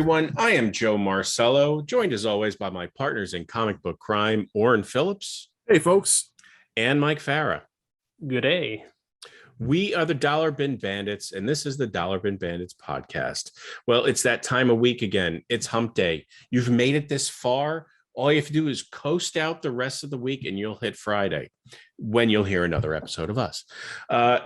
everyone. I am Joe Marcello, joined as always by my partners in comic book crime, Orrin Phillips. Hey, folks. And Mike Farah. Good day. We are the Dollar Bin Bandits, and this is the Dollar Bin Bandits podcast. Well, it's that time of week again. It's hump day. You've made it this far. All you have to do is coast out the rest of the week, and you'll hit Friday when you'll hear another episode of us.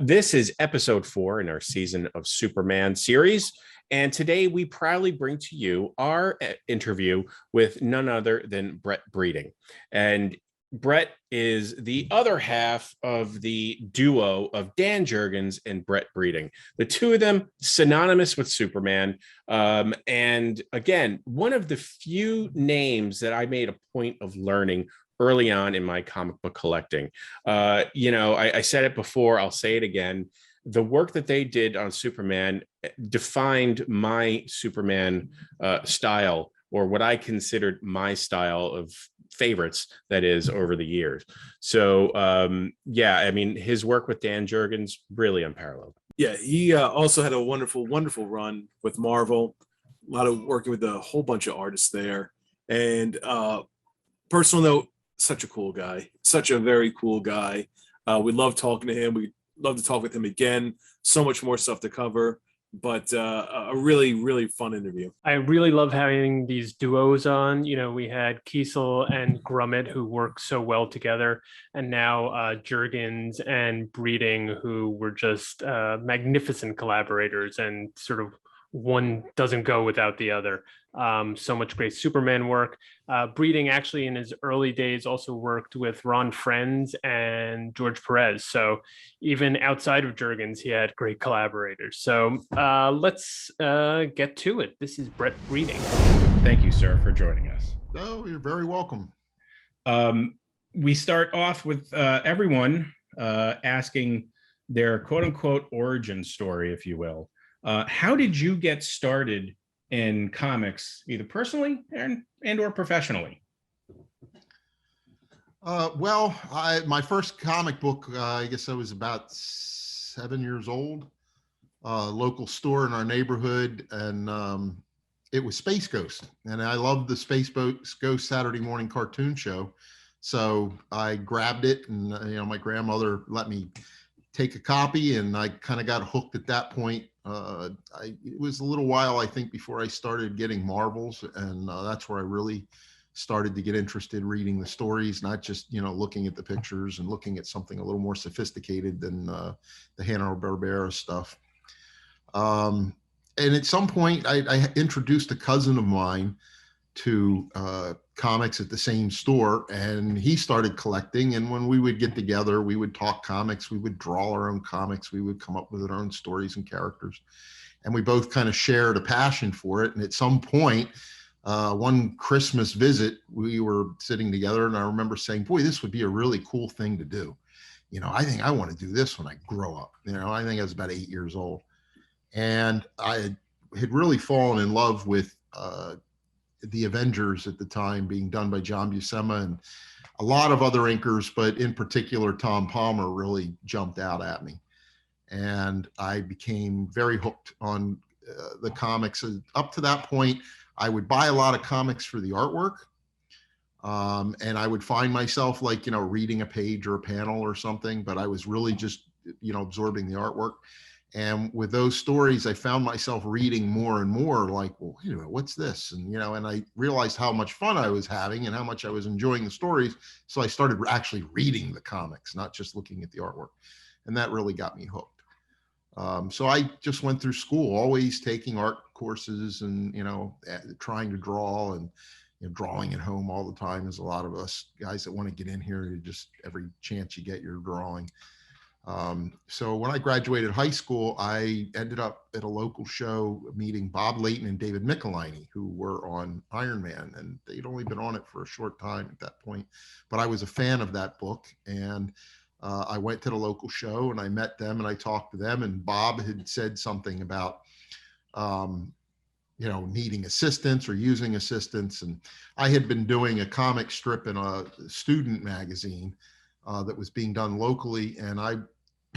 This is episode 4 in our season of Superman series. And today we proudly bring to you our interview with none other than Brett Breeding. And Brett is the other half of the duo of Dan Jurgens and Brett Breeding. The two of them synonymous with Superman. And again, one of the few names that I made a point of learning early on in my comic book collecting. I said it before, I'll say it again. The work that they did on Superman defined my Superman style, or what I considered my style of favorites, that is, over the years. So, his work with Dan Jurgens, really unparalleled. Yeah, he also had a wonderful, wonderful run with Marvel. A lot of working with a whole bunch of artists there. And personal note, such a cool guy, such a very cool guy. We love talking to him. We love to talk with him again. So much more stuff to cover, but a really, really fun interview. I really love having these duos on. We had Kiesel and Grummett, who work so well together, and now Jurgens and Breeding, who were just magnificent collaborators, and sort of one doesn't go without the other. So much great Superman work. Breeding actually in his early days also worked with Ron Frenz and George Perez. So even outside of Jurgens, he had great collaborators. So let's get to it. This is Brett Breeding. Thank you, sir, for joining us. Oh, you're very welcome. We start off with everyone asking their quote unquote origin story, if you will. How did you get started in comics, either personally and or professionally? My first comic book, I guess I was about 7 years old. Local store in our neighborhood, and it was Space Ghost, and I loved the Space Ghost Saturday morning cartoon show. So I grabbed it, and my grandmother let me take a copy, and I kind of got hooked at that point. It was a little while, I think, before I started getting Marvels, and that's where I really started to get interested in reading the stories, not just looking at the pictures and looking at something a little more sophisticated than the Hanna-Barbera stuff. And at some point, I introduced a cousin of mine to comics at the same store, and he started collecting. And when we would get together, we would talk comics, we would draw our own comics, we would come up with our own stories and characters, and we both kind of shared a passion for it. And at some point, one Christmas visit, we were sitting together, and I remember saying, boy, this would be a really cool thing to do. I think I want to do this when I grow up. I think I was about 8 years old, and I had really fallen in love with the Avengers at the time, being done by John Buscema and a lot of other inkers, but in particular, Tom Palmer really jumped out at me. And I became very hooked on the comics. Up to that point, I would buy a lot of comics for the artwork. And I would find myself reading a page or a panel or something, but I was really just, absorbing the artwork. And with those stories, I found myself reading more and more well, wait a minute, what's this? And, and I realized how much fun I was having and how much I was enjoying the stories. So I started actually reading the comics, not just looking at the artwork. And that really got me hooked. So I just went through school, always taking art courses and, trying to draw and drawing at home all the time, as a lot of us guys that want to get in here, just every chance you get, you're drawing. So when I graduated high school, I ended up at a local show meeting Bob Layton and David Michelinie, who were on Iron Man, and they'd only been on it for a short time at that point. But I was a fan of that book, and I went to the local show and I met them and I talked to them, and Bob had said something about needing assistance or using assistance. And I had been doing a comic strip in a student magazine that was being done locally, and I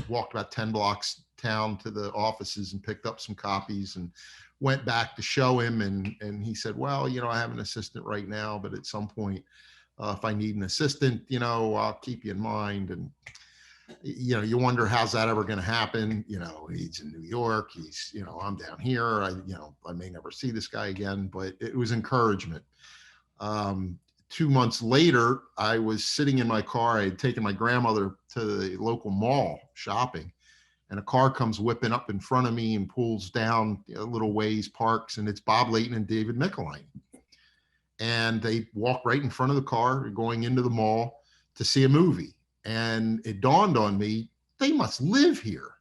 walked about 10 blocks town to the offices and picked up some copies and went back to show him. And he said, well, I have an assistant right now, but at some point, if I need an assistant, I'll keep you in mind. And, you wonder, how's that ever going to happen? He's in New York. He's, I'm down here. I may never see this guy again, but it was encouragement. 2 months later, I was sitting in my car. I had taken my grandmother to the local mall shopping, and a car comes whipping up in front of me and pulls down a little ways, parks, and it's Bob Layton and David Michelinie. And they walk right in front of the car going into the mall to see a movie. And it dawned on me, they must live here.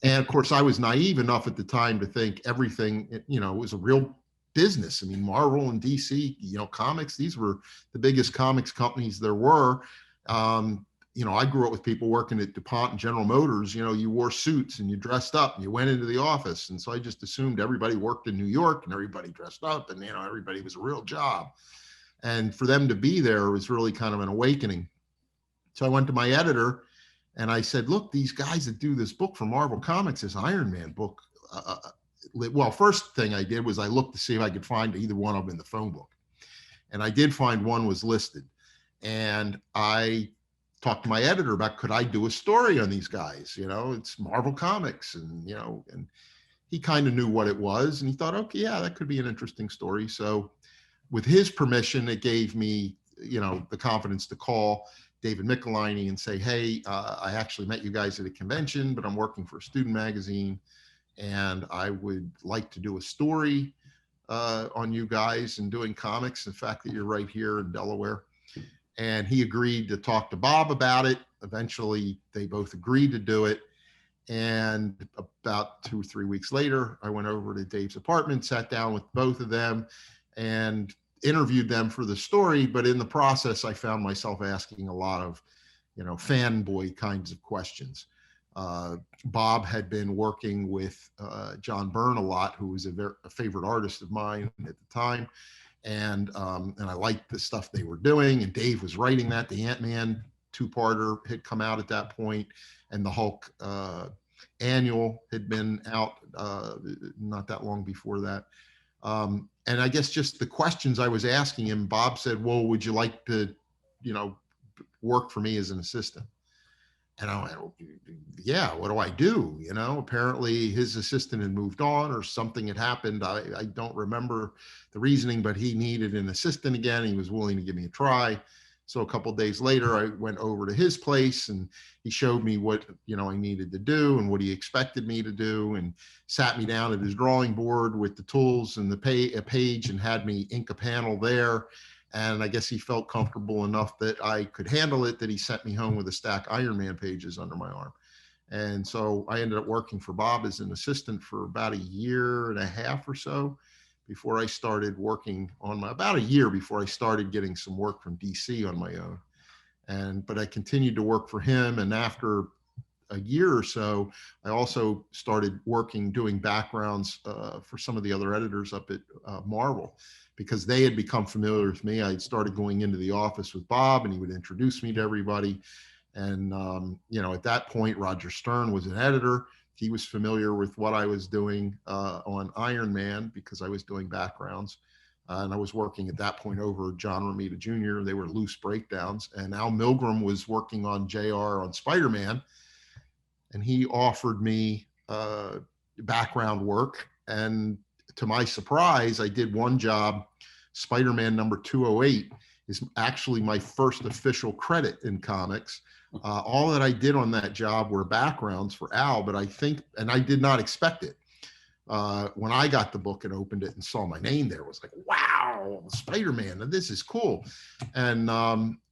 And of course, I was naive enough at the time to think everything, was a real business. I mean, Marvel and DC, comics, these were the biggest comics companies there were. I grew up with people working at DuPont and General Motors. You wore suits and you dressed up and you went into the office. And so I just assumed everybody worked in New York and everybody dressed up and, everybody was a real job. And for them to be there was really kind of an awakening. So I went to my editor and I said, look, these guys that do this book for Marvel Comics, this Iron Man book. Well, first thing I did was I looked to see if I could find either one of them in the phone book. And I did find one was listed. And I talked to my editor about, could I do a story on these guys? It's Marvel Comics. And, and he kind of knew what it was. And he thought, okay, yeah, that could be an interesting story. So with his permission, it gave me, the confidence to call David Michelinie and say, hey, I actually met you guys at a convention, but I'm working for a student magazine. And I would like to do a story on you guys and doing comics, the fact that you're right here in Delaware. And he agreed to talk to Bob about it. Eventually, they both agreed to do it. And about 2 or 3 weeks later, I went over to Dave's apartment, sat down with both of them and interviewed them for the story. But in the process, I found myself asking a lot of, fanboy kinds of questions. Bob had been working with John Byrne a lot, who was a favorite artist of mine at the time. And I liked the stuff they were doing. And Dave was writing that. The Ant-Man 2-parter had come out at that point, and the Hulk annual had been out not that long before that. And I guess just the questions I was asking him, Bob said, well, would you like to, work for me as an assistant? And I went, yeah, what do I do? Apparently his assistant had moved on or something had happened. I don't remember the reasoning, but he needed an assistant again. He was willing to give me a try. So a couple of days later, I went over to his place and he showed me what, I needed to do and what he expected me to do, and sat me down at his drawing board with the tools and a page and had me ink a panel there. And I guess he felt comfortable enough that I could handle it, that he sent me home with a stack of Iron Man pages under my arm. And so I ended up working for Bob as an assistant for about 1.5 years or so before I started working on about a year before I started getting some work from DC on my own. But I continued to work for him. And after a year or so, I also started doing backgrounds for some of the other editors up at Marvel, because they had become familiar with me. I had started going into the office with Bob and he would introduce me to everybody. And, at that point, Roger Stern was an editor. He was familiar with what I was doing on Iron Man because I was doing backgrounds. And I was working at that point over John Romita Jr. They were loose breakdowns. And Al Milgrom was working on JR on Spider-Man. And he offered me background work. And to my surprise, I did one job. Spider-Man number 208 is actually my first official credit in comics. All that I did on that job were backgrounds for Al, but I did not expect it. When I got the book and opened it and saw my name there, it was like, wow, Spider-Man, this is cool. And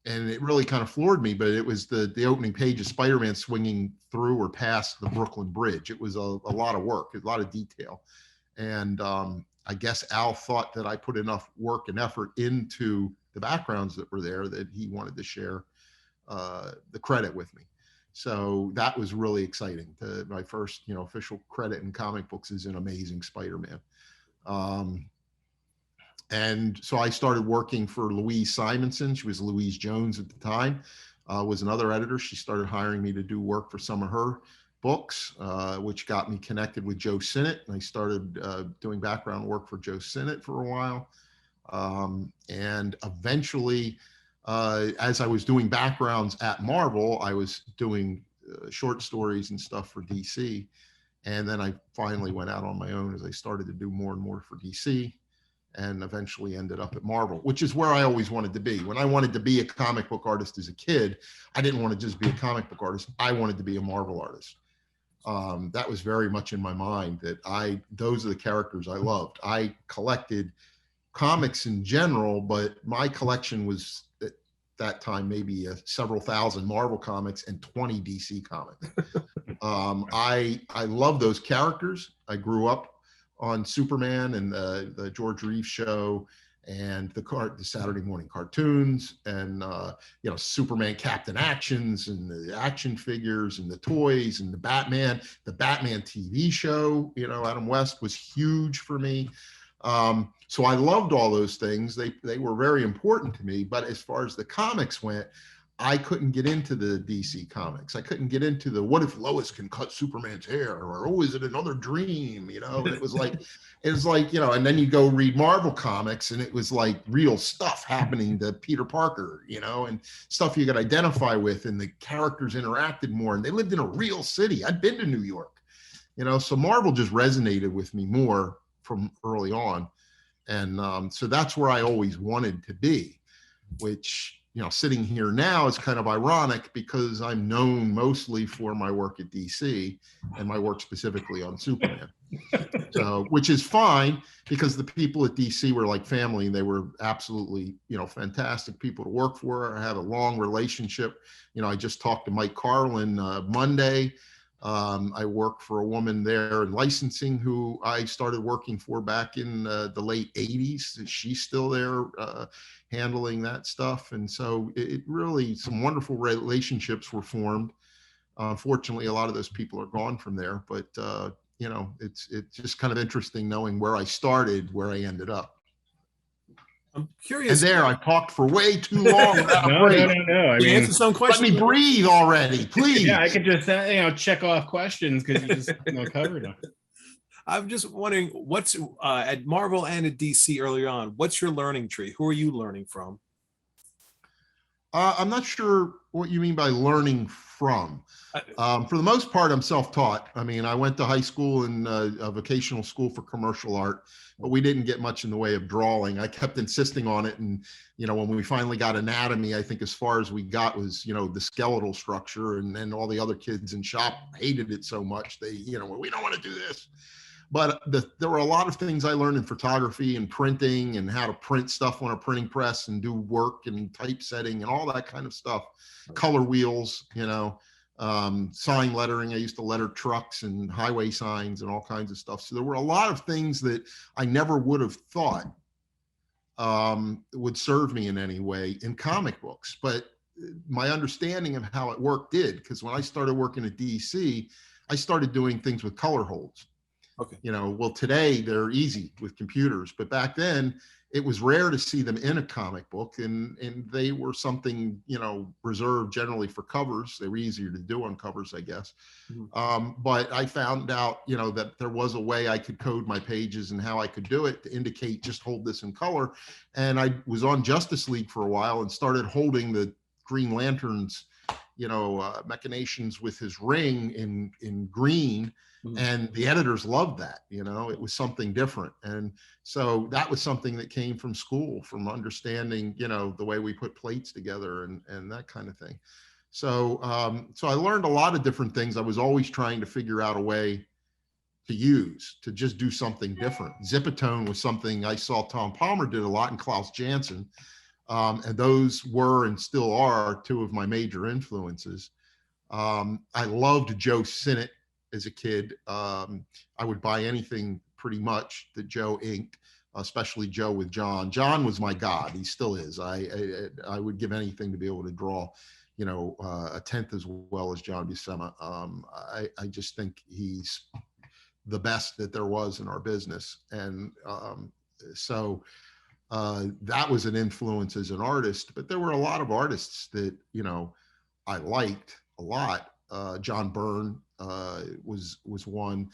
it really kind of floored me, but it was the opening page of Spider-Man swinging through or past the Brooklyn Bridge. It was a lot of work, a lot of detail. And I guess Al thought that I put enough work and effort into the backgrounds that were there that he wanted to share the credit with me. So that was really exciting. My first, official credit in comic books is in Amazing Spider-Man. And so I started working for Louise Simonson. She was Louise Jones at the time, was another editor. She started hiring me to do work for some of her books, which got me connected with Joe Sinnott. And I started doing background work for Joe Sinnott for a while. And eventually, as I was doing backgrounds at Marvel, I was doing short stories and stuff for DC. And then I finally went out on my own as I started to do more and more for DC, and eventually ended up at Marvel, which is where I always wanted to be. When I wanted to be a comic book artist as a kid, I didn't want to just be a comic book artist. I wanted to be a Marvel artist. That was very much in my mind, that those are the characters I loved. I collected comics in general, but my collection was at that time maybe several thousand Marvel comics and 20 DC comics. I love those characters. I grew up on Superman and the George Reeves show and the Saturday morning cartoons, and Superman Captain Actions and the action figures and the toys and the Batman TV show. Adam West was huge for me. So I loved all those things. They were very important to me. But as far as the comics went, I couldn't get into the DC comics. I couldn't get into the what if Lois can cut Superman's hair, or oh, is it another dream? It was like, and then you go read Marvel comics, and it was like real stuff happening to Peter Parker, and stuff you could identify with, and the characters interacted more, and they lived in a real city. I'd been to New York, so Marvel just resonated with me more from early on. And so that's where I always wanted to be, which, sitting here now is kind of ironic because I'm known mostly for my work at DC and my work specifically on Superman. So, which is fine, because the people at DC were like family, and they were absolutely, fantastic people to work for. I had a long relationship. I just talked to Mike Carlin Monday. I work for a woman there in licensing who I started working for back in the late 80s. She's still there handling that stuff. And so it really, some wonderful relationships were formed. Unfortunately, a lot of those people are gone from there, but it's just kind of interesting knowing where I started, where I ended up. I'm curious. And there, I talked for way too long. No. I mean, answer some questions. Let me breathe already, please. Yeah, I could just check off questions because you just covered them. I'm just wondering, what's at Marvel and at DC earlier on, what's your learning tree? Who are you learning from? I'm not sure what you mean by learning from. For the most part, I'm self-taught. I mean, I went to high school and a vocational school for commercial art, but we didn't get much in the way of drawing. I kept insisting on it. And, when we finally got anatomy, I think as far as we got was, the skeletal structure, and then all the other kids in shop hated it so much. They, we don't want to do this. But there were a lot of things I learned in photography and printing, and how to print stuff on a printing press and do work and typesetting and all that kind of stuff. Color wheels, sign lettering. I used to letter trucks and highway signs and all kinds of stuff. So there were a lot of things that I never would have thought would serve me in any way in comic books. But my understanding of how it worked did, because when I started working at DC, I started doing things with color holds. Okay. Well, today they're easy with computers, but back then it was rare to see them in a comic book, and they were something, reserved generally for covers. They were easier to do on covers, I guess. Mm-hmm. But I found out, that there was a way I could code my pages and how I could do it to indicate just hold this in color. And I was on Justice League for a while and started holding the Green Lantern's, machinations with his ring in green. And the editors loved that, it was something different. And so that was something that came from school, from understanding, the way we put plates together and that kind of thing. So, so I learned a lot of different things. I was always trying to figure out a way to use, to just do something different. Zipatone was something I saw Tom Palmer did a lot, and Klaus Janson. And those were and still are two of my major influences. I loved Joe Sinnott. As a kid, I would buy anything pretty much that Joe inked, especially Joe with John. John was my god. He still is. I would give anything to be able to draw, a tenth as well as John Buscema. I just think he's the best that there was in our business. And so that was an influence as an artist. But there were a lot of artists that, I liked a lot. John Byrne was one.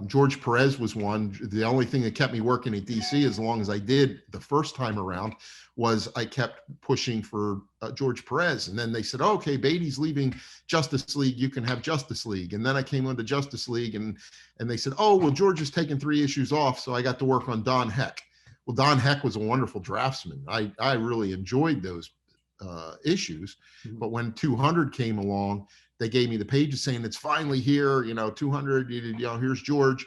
George Perez was one. The only thing that kept me working at DC as long as I did the first time around was I kept pushing for George Perez. And then they said, oh, okay, Beatty's leaving Justice League. You can have Justice League. And then I came onto Justice League and they said, oh, well, George has taken 3 issues off. So I got to work on Don Heck. Well, Don Heck was a wonderful draftsman. I really enjoyed those issues. But when 200 came along, they gave me the pages saying it's finally here, 200, here's George.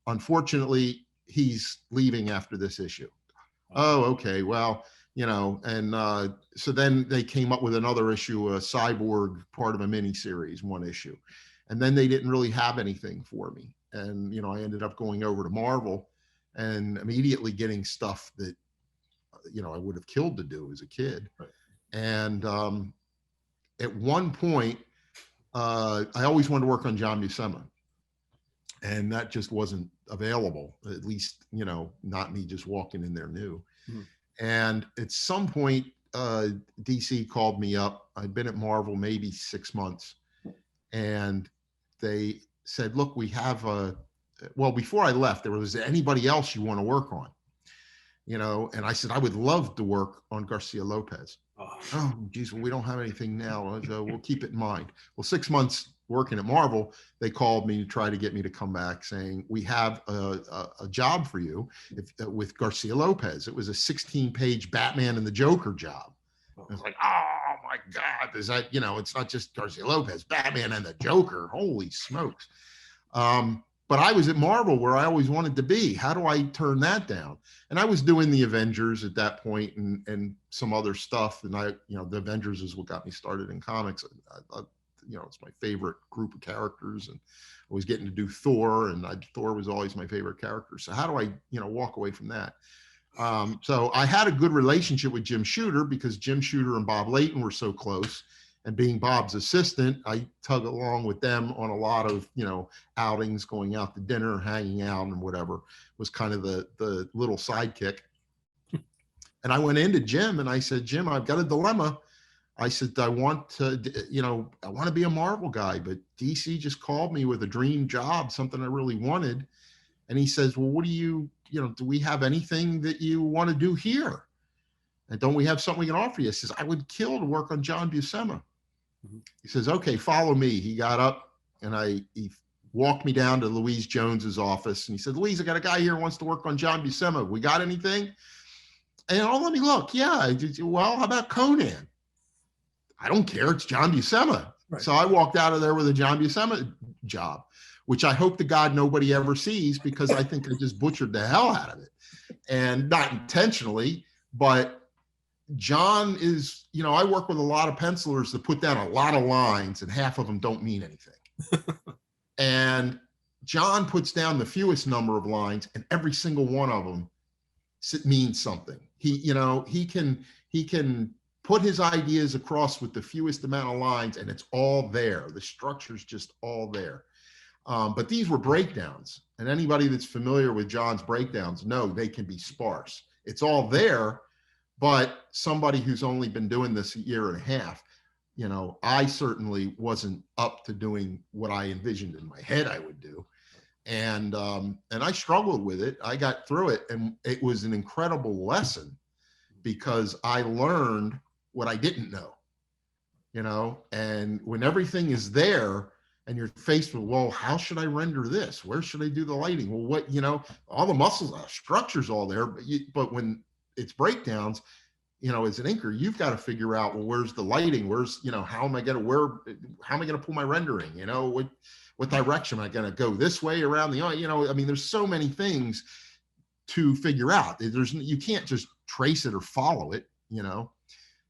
Unfortunately, he's leaving after this issue. Oh, okay. Well, and so then they came up with another issue, a Cyborg, part of a mini series, 1 issue. And then they didn't really have anything for me. And, I ended up going over to Marvel and immediately getting stuff that, I would have killed to do as a kid. Right. And at one point, I always wanted to work on John Buscema, and that just wasn't available, at least, not me just walking in there new. And at some point, DC called me up. I'd been at Marvel maybe 6 months, and they said, look, we have well, before I left, there was anybody else you want to work on? And I said, I would love to work on Garcia Lopez. Oh, geez, well, we don't have anything now. We'll keep it in mind. Well, 6 months working at Marvel, they called me to try to get me to come back saying, we have a job for you with Garcia Lopez. It was a 16-page Batman and the Joker job. I was like, oh my God, is that, it's not just Garcia Lopez, Batman and the Joker. Holy smokes. But I was at Marvel where I always wanted to be. How do I turn that down? And I was doing the Avengers at that point and some other stuff. And the Avengers is what got me started in comics. It's my favorite group of characters, and I was getting to do Thor, and Thor was always my favorite character. So how do I, walk away from that? So I had a good relationship with Jim Shooter because Jim Shooter and Bob Layton were so close. And being Bob's assistant, I tug along with them on a lot of, outings, going out to dinner, hanging out, and whatever, was kind of the little sidekick. And I went into Jim and I said, Jim, I've got a dilemma. I said, I want to be a Marvel guy, but DC just called me with a dream job, something I really wanted. And he says, well, what do you do we have anything that you want to do here? And don't we have something we can offer you? He says, I would kill to work on John Buscema. He says, okay, follow me. He got up and he walked me down to Louise Jones's office. And he said, Louise, I got a guy here who wants to work on John Buscema. We got anything? And let me look. Yeah. Well, how about Conan? I don't care. It's John Buscema. Right. So I walked out of there with a John Buscema job, which I hope to God nobody ever sees, because I think I just butchered the hell out of it. And not intentionally, but John is, I work with a lot of pencilers that put down a lot of lines and half of them don't mean anything. And John puts down the fewest number of lines and every single one of them means something. He can put his ideas across with the fewest amount of lines and it's all there. The structure's just all there. But these were breakdowns, and anybody that's familiar with John's breakdowns know they can be sparse. It's all there. But somebody who's only been doing this a year and a half, I certainly wasn't up to doing what I envisioned in my head I would do. And I struggled with it. I got through it, and it was an incredible lesson because I learned what I didn't know, and when everything is there and you're faced with, well, how should I render this? Where should I do the lighting? Well, what, all the muscles, structure's all there, but when it's breakdowns, as an inker, you've got to figure out, well, where's the lighting? Where's, how am I going to pull my rendering? What direction am I going to go this way around there's so many things to figure out. You can't just trace it or follow it.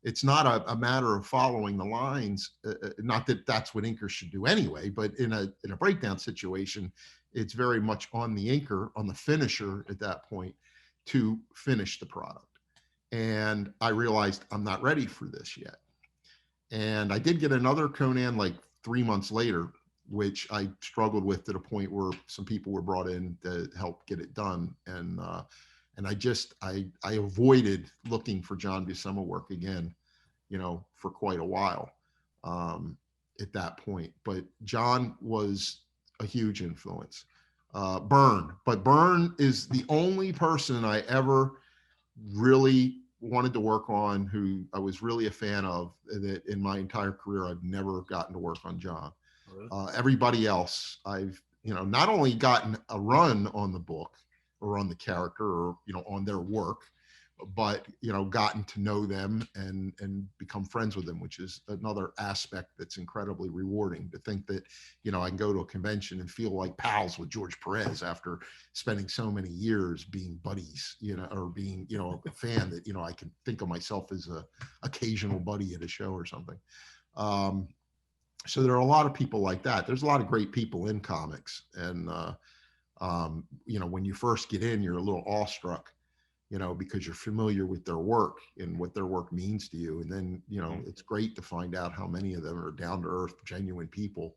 It's not a matter of following the lines. Not that that's what inkers should do anyway, but in a breakdown situation, it's very much on the inker, on the finisher at that point, to finish the product. And I realized I'm not ready for this yet. And I did get another Conan like 3 months later, which I struggled with to the point where some people were brought in to help get it done. And I avoided looking for John Buscema work again, for quite a while. at that point, but John was a huge influence. Byrne is the only person I ever really wanted to work on, who I was really a fan of, that in my entire career I've never gotten to work on John. Everybody else I've, not only gotten a run on the book or on the character or, on their work, but, gotten to know them and become friends with them, which is another aspect that's incredibly rewarding, to think that, I can go to a convention and feel like pals with George Perez after spending so many years being buddies, or being, a fan that, I can think of myself as a occasional buddy at a show or something. So there are a lot of people like that. There's a lot of great people in comics. And, when you first get in, you're a little awestruck, because you're familiar with their work and what their work means to you. And then, it's great to find out how many of them are down to earth, genuine people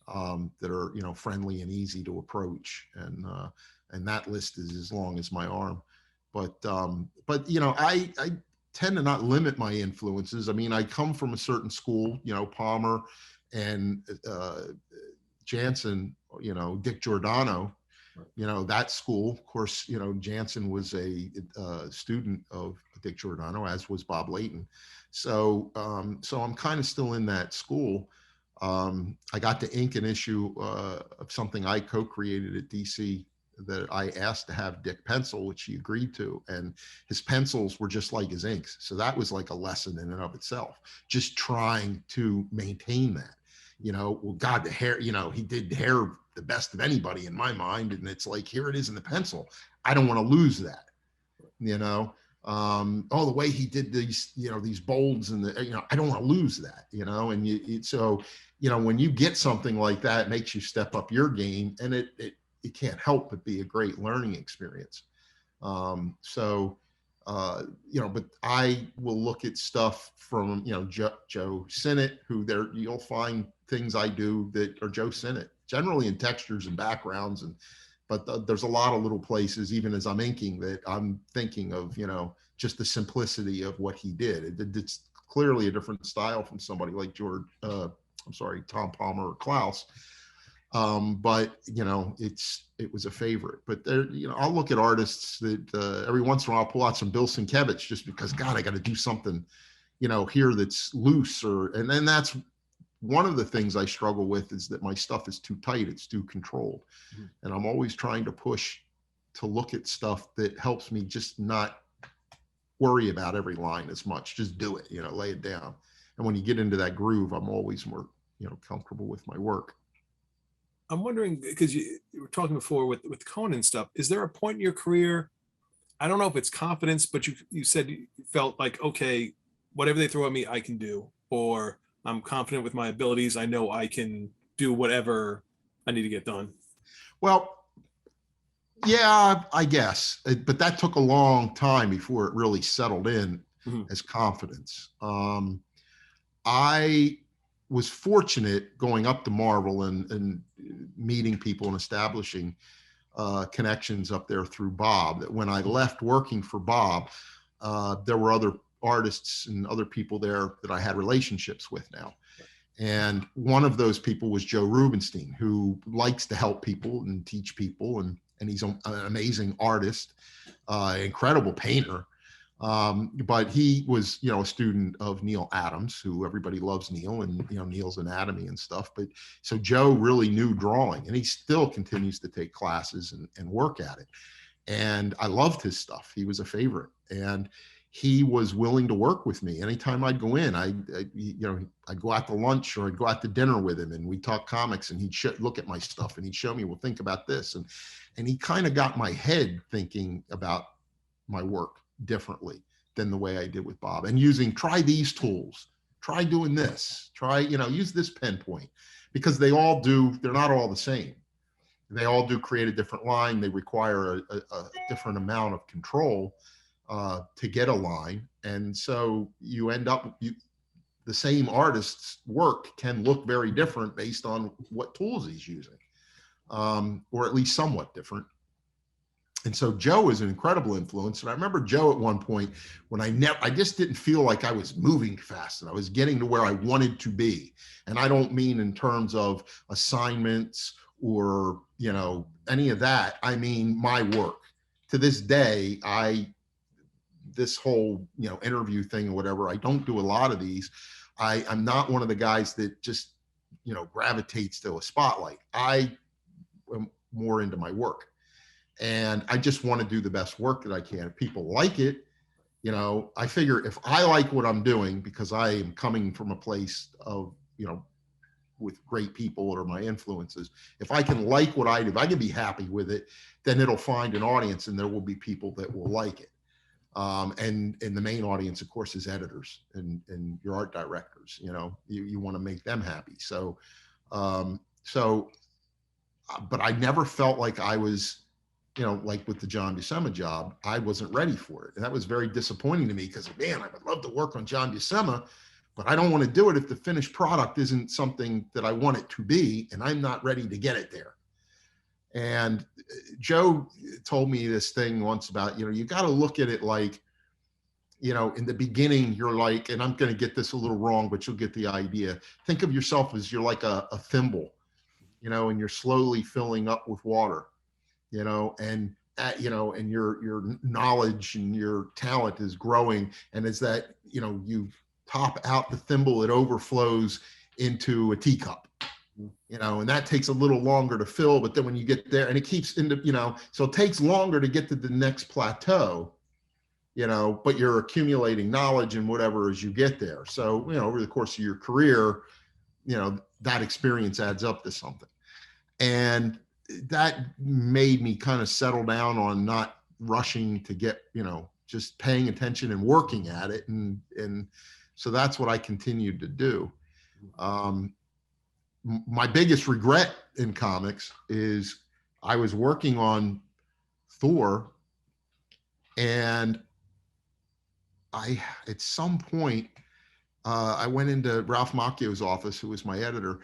that are, friendly and easy to approach. And that list is as long as my arm. But I tend to not limit my influences. I mean, I come from a certain school, Palmer and Jansen, Dick Giordano, that school. Of course, Jansen was a student of Dick Giordano, as was Bob Layton. So I'm kind of still in that school. I got to ink an issue of something I co-created at DC that I asked to have Dick pencil, which he agreed to, and his pencils were just like his inks. So that was like a lesson in and of itself, just trying to maintain that. Well, God, the hair, he did hair the best of anybody in my mind. And it's like, here it is in the pencil. I don't want to lose that, the way he did these, these bolds and I don't want to lose that, and when you get something like that, it makes you step up your game, and it can't help but be a great learning experience. But I will look at stuff from, Joe Sinnott, who you'll find things I do that are Joe Sinnott, generally in textures and backgrounds. But there's a lot of little places, even as I'm inking, that I'm thinking of, just the simplicity of what he did. It's clearly a different style from somebody like Tom Palmer or Klaus. But it was a favorite. But there, I'll look at artists that every once in a while I'll pull out some Bill Sienkiewicz, just because, God, I got to do something, here that's loose, and then that's one of the things I struggle with, is that my stuff is too tight, it's too controlled. Mm-hmm. And I'm always trying to push to look at stuff that helps me just not worry about every line as much, just do it, lay it down. And when you get into that groove, I'm always more, comfortable with my work. I'm wondering, because you were talking before with Conan stuff, is there a point in your career, I don't know if it's confidence, but you said you felt like, okay, whatever they throw at me, I can do, or I'm confident with my abilities, I know I can do whatever I need to get done? Well, yeah, I guess, but that took a long time before it really settled in as confidence. I was fortunate going up to Marvel and meeting people and establishing connections up there through Bob, that when I left working for Bob, there were other artists and other people there that I had relationships with now. And one of those people was Joe Rubenstein, who likes to help people and teach people. And he's an amazing artist, incredible painter. But he was, a student of Neil Adams, who everybody loves Neil, and, Neil's anatomy and stuff. But so Joe really knew drawing, and he still continues to take classes and work at it. And I loved his stuff. He was a favorite. And he was willing to work with me. Anytime I'd go in, I'd go out to lunch or I'd go out to dinner with him, and we'd talk comics, and he'd look at my stuff and he'd show me, well, think about this. And he kind of got my head thinking about my work differently than the way I did with Bob, and try these tools, try doing this, use this pen point, because they're not all the same. They all do create a different line. They require a different amount of control to get a line. And so you end up, the same artist's work can look very different based on what tools he's using, or at least somewhat different. And so Joe was an incredible influence. And I remember Joe at one point when I just didn't feel like I was moving fast and I was getting to where I wanted to be. And I don't mean in terms of assignments or, you know, any of that. I mean, my work. To this day, this whole, you know, interview thing or whatever, I don't do a lot of these. I'm not one of the guys that just, you know, gravitates to a spotlight. I am more into my work. And I just want to do the best work that I can. If people like it, you know, I figure if I like what I'm doing, because I am coming from a place of, you know, with great people or my influences, if I can like what I do, if I can be happy with it, then it'll find an audience and there will be people that will like it. And the main audience, of course, is editors and your art directors. You know, you want to make them happy. So, but I never felt like I was, you know, like with the John Buscema job, I wasn't ready for it. And that was very disappointing to me because, man, I would love to work on John Buscema, but I don't want to do it if the finished product isn't something that I want it to be, and I'm not ready to get it there. And Joe told me this thing once about, you know, you got to look at it like, you know, in the beginning, you're like, and I'm going to get this a little wrong, but you'll get the idea. Think of yourself as you're like a thimble, you know, and you're slowly filling up with water. You know, and your knowledge and your talent is growing. And as that, you know, you top out the thimble, it overflows into a teacup, you know, and that takes a little longer to fill. But then when you get there, and it keeps into, you know, so it takes longer to get to the next plateau, you know, but you're accumulating knowledge and whatever as you get there. So, you know, over the course of your career, you know, that experience adds up to something. And that made me kind of settle down on not rushing to get, you know, just paying attention and working at it. And so that's what I continued to do. My biggest regret in comics is I was working on Thor, and at some point, I went into Ralph Macchio's office, who was my editor,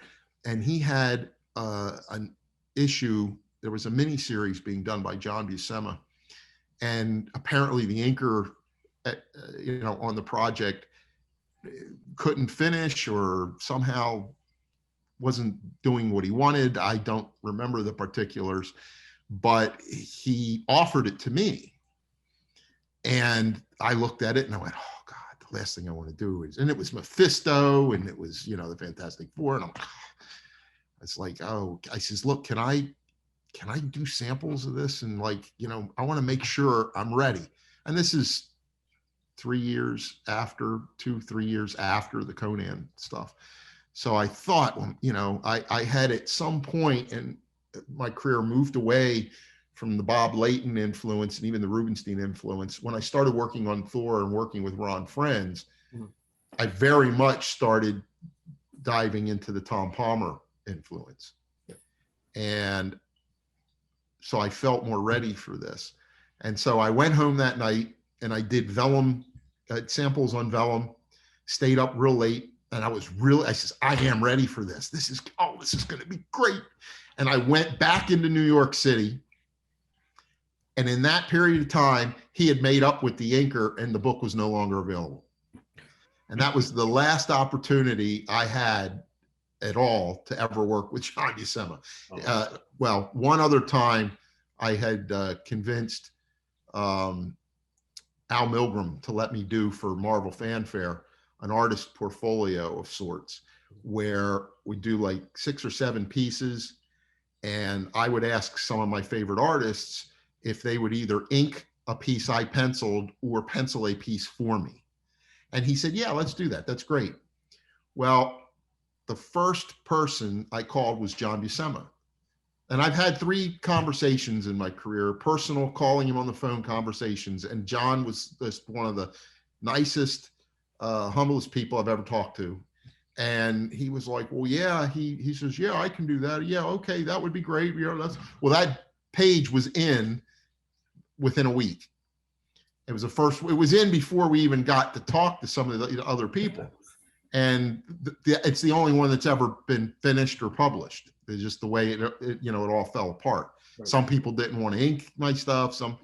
and he had an issue. There was a mini series being done by John Buscema, and apparently the inker, you know, on the project couldn't finish or somehow wasn't doing what he wanted. I don't remember the particulars, but he offered it to me, and I looked at it and I went, "Oh God, the last thing I want to do is," and it was Mephisto, and it was, you know, the Fantastic Four, and I'm. It's like, oh, I says, look, can I do samples of this? And like, you know, I want to make sure I'm ready. And this is 3 years after, 2-3 years after the Conan stuff. So I thought, well, you know, I had at some point in my career moved away from the Bob Layton influence and even the Rubenstein influence. When I started working on Thor and working with Ron Frenz, I very much started diving into the Tom Palmer influence. And so I felt more ready for this. And so I went home that night and I did vellum, samples on vellum, stayed up real late. And I says, I am ready for this. This is going to be great. And I went back into New York City. And in that period of time, he had made up with the inker and the book was no longer available. And that was the last opportunity I had at all to ever work with John Buscema. Well, one other time I had convinced Al Milgram to let me do for Marvel Fanfare an artist portfolio of sorts, where we do like 6 or 7 pieces, and I would ask some of my favorite artists if they would either ink a piece I penciled or pencil a piece for me. And he said, yeah, let's do that. That's great. Well, the first person I called was John Buscema. And I've had 3 conversations in my career, personal, calling him on the phone conversations. And John was just one of the nicest, humblest people I've ever talked to. And he was like, well, yeah, he says, yeah, I can do that. Yeah, okay, that would be great. You know, that page was in within a week. It was in before we even got to talk to some of the other people. And it's the only one that's ever been finished or published. It's just the way it all fell apart. Right. Some people didn't want to ink my stuff. Some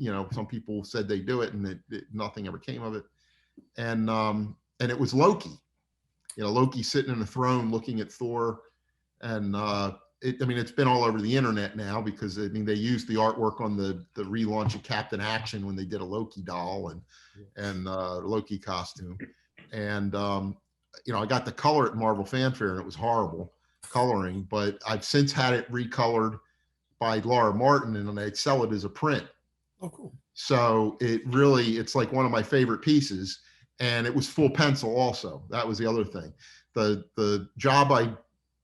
people said they do it, and nothing ever came of it. And it was Loki. Loki sitting in a throne looking at Thor, and it's been all over the internet now because they used the artwork on the relaunch of Captain Action when they did a Loki doll and Loki costume, and I got the color at Marvel Fanfare and it was horrible coloring, but I've since had it recolored by Laura Martin and they sell it as a print. Oh, cool. So it's like one of my favorite pieces, and it was full pencil also. That was the other thing. The job I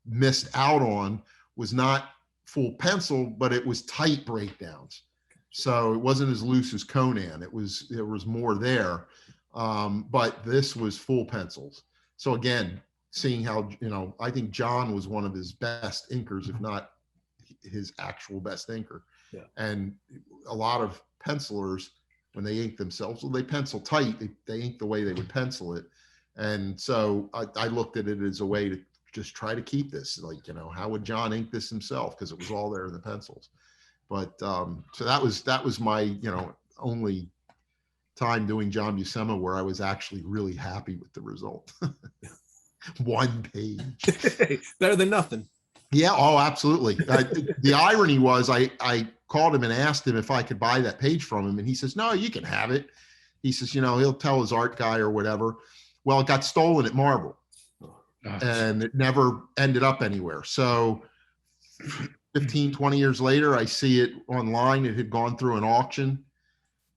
missed out on was not full pencil, but it was tight breakdowns. So it wasn't as loose as Conan. There was more there, but this was full pencils. So again, seeing how, I think John was one of his best inkers, if not his actual best inker. Yeah. And a lot of pencilers, when they ink themselves, well, they pencil tight, they ink the way they would pencil it. And so I looked at it as a way to just try to keep this, how would John ink this himself? Because it was all there in the pencils. But so that was my, only time doing John Buscema where I was actually really happy with the result. One page. Better than nothing. Yeah. Oh, absolutely. The irony was I called him and asked him if I could buy that page from him. And he says, no, you can have it. He says, he'll tell his art guy or whatever. Well, it got stolen at Marvel and it never ended up anywhere. So 15, 20 years later, I see it online. It had gone through an auction.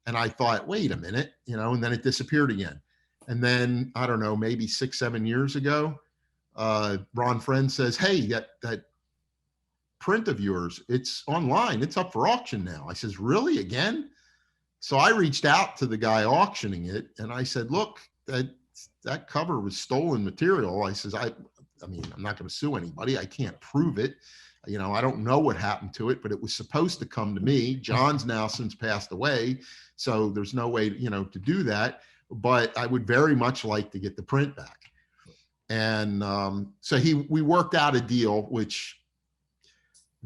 And I thought, wait a minute, and then it disappeared again. And then, I don't know, maybe 6-7 years ago, Ron Frenz says, hey, that print of yours, it's online. It's up for auction now. I says, really, again? So I reached out to the guy auctioning it. And I said, look, that cover was stolen material. I says, I'm not going to sue anybody. I can't prove it. I don't know what happened to it, but it was supposed to come to me. John's now since passed away. So there's no way, to do that, but I would very much like to get the print back. And so we worked out a deal, which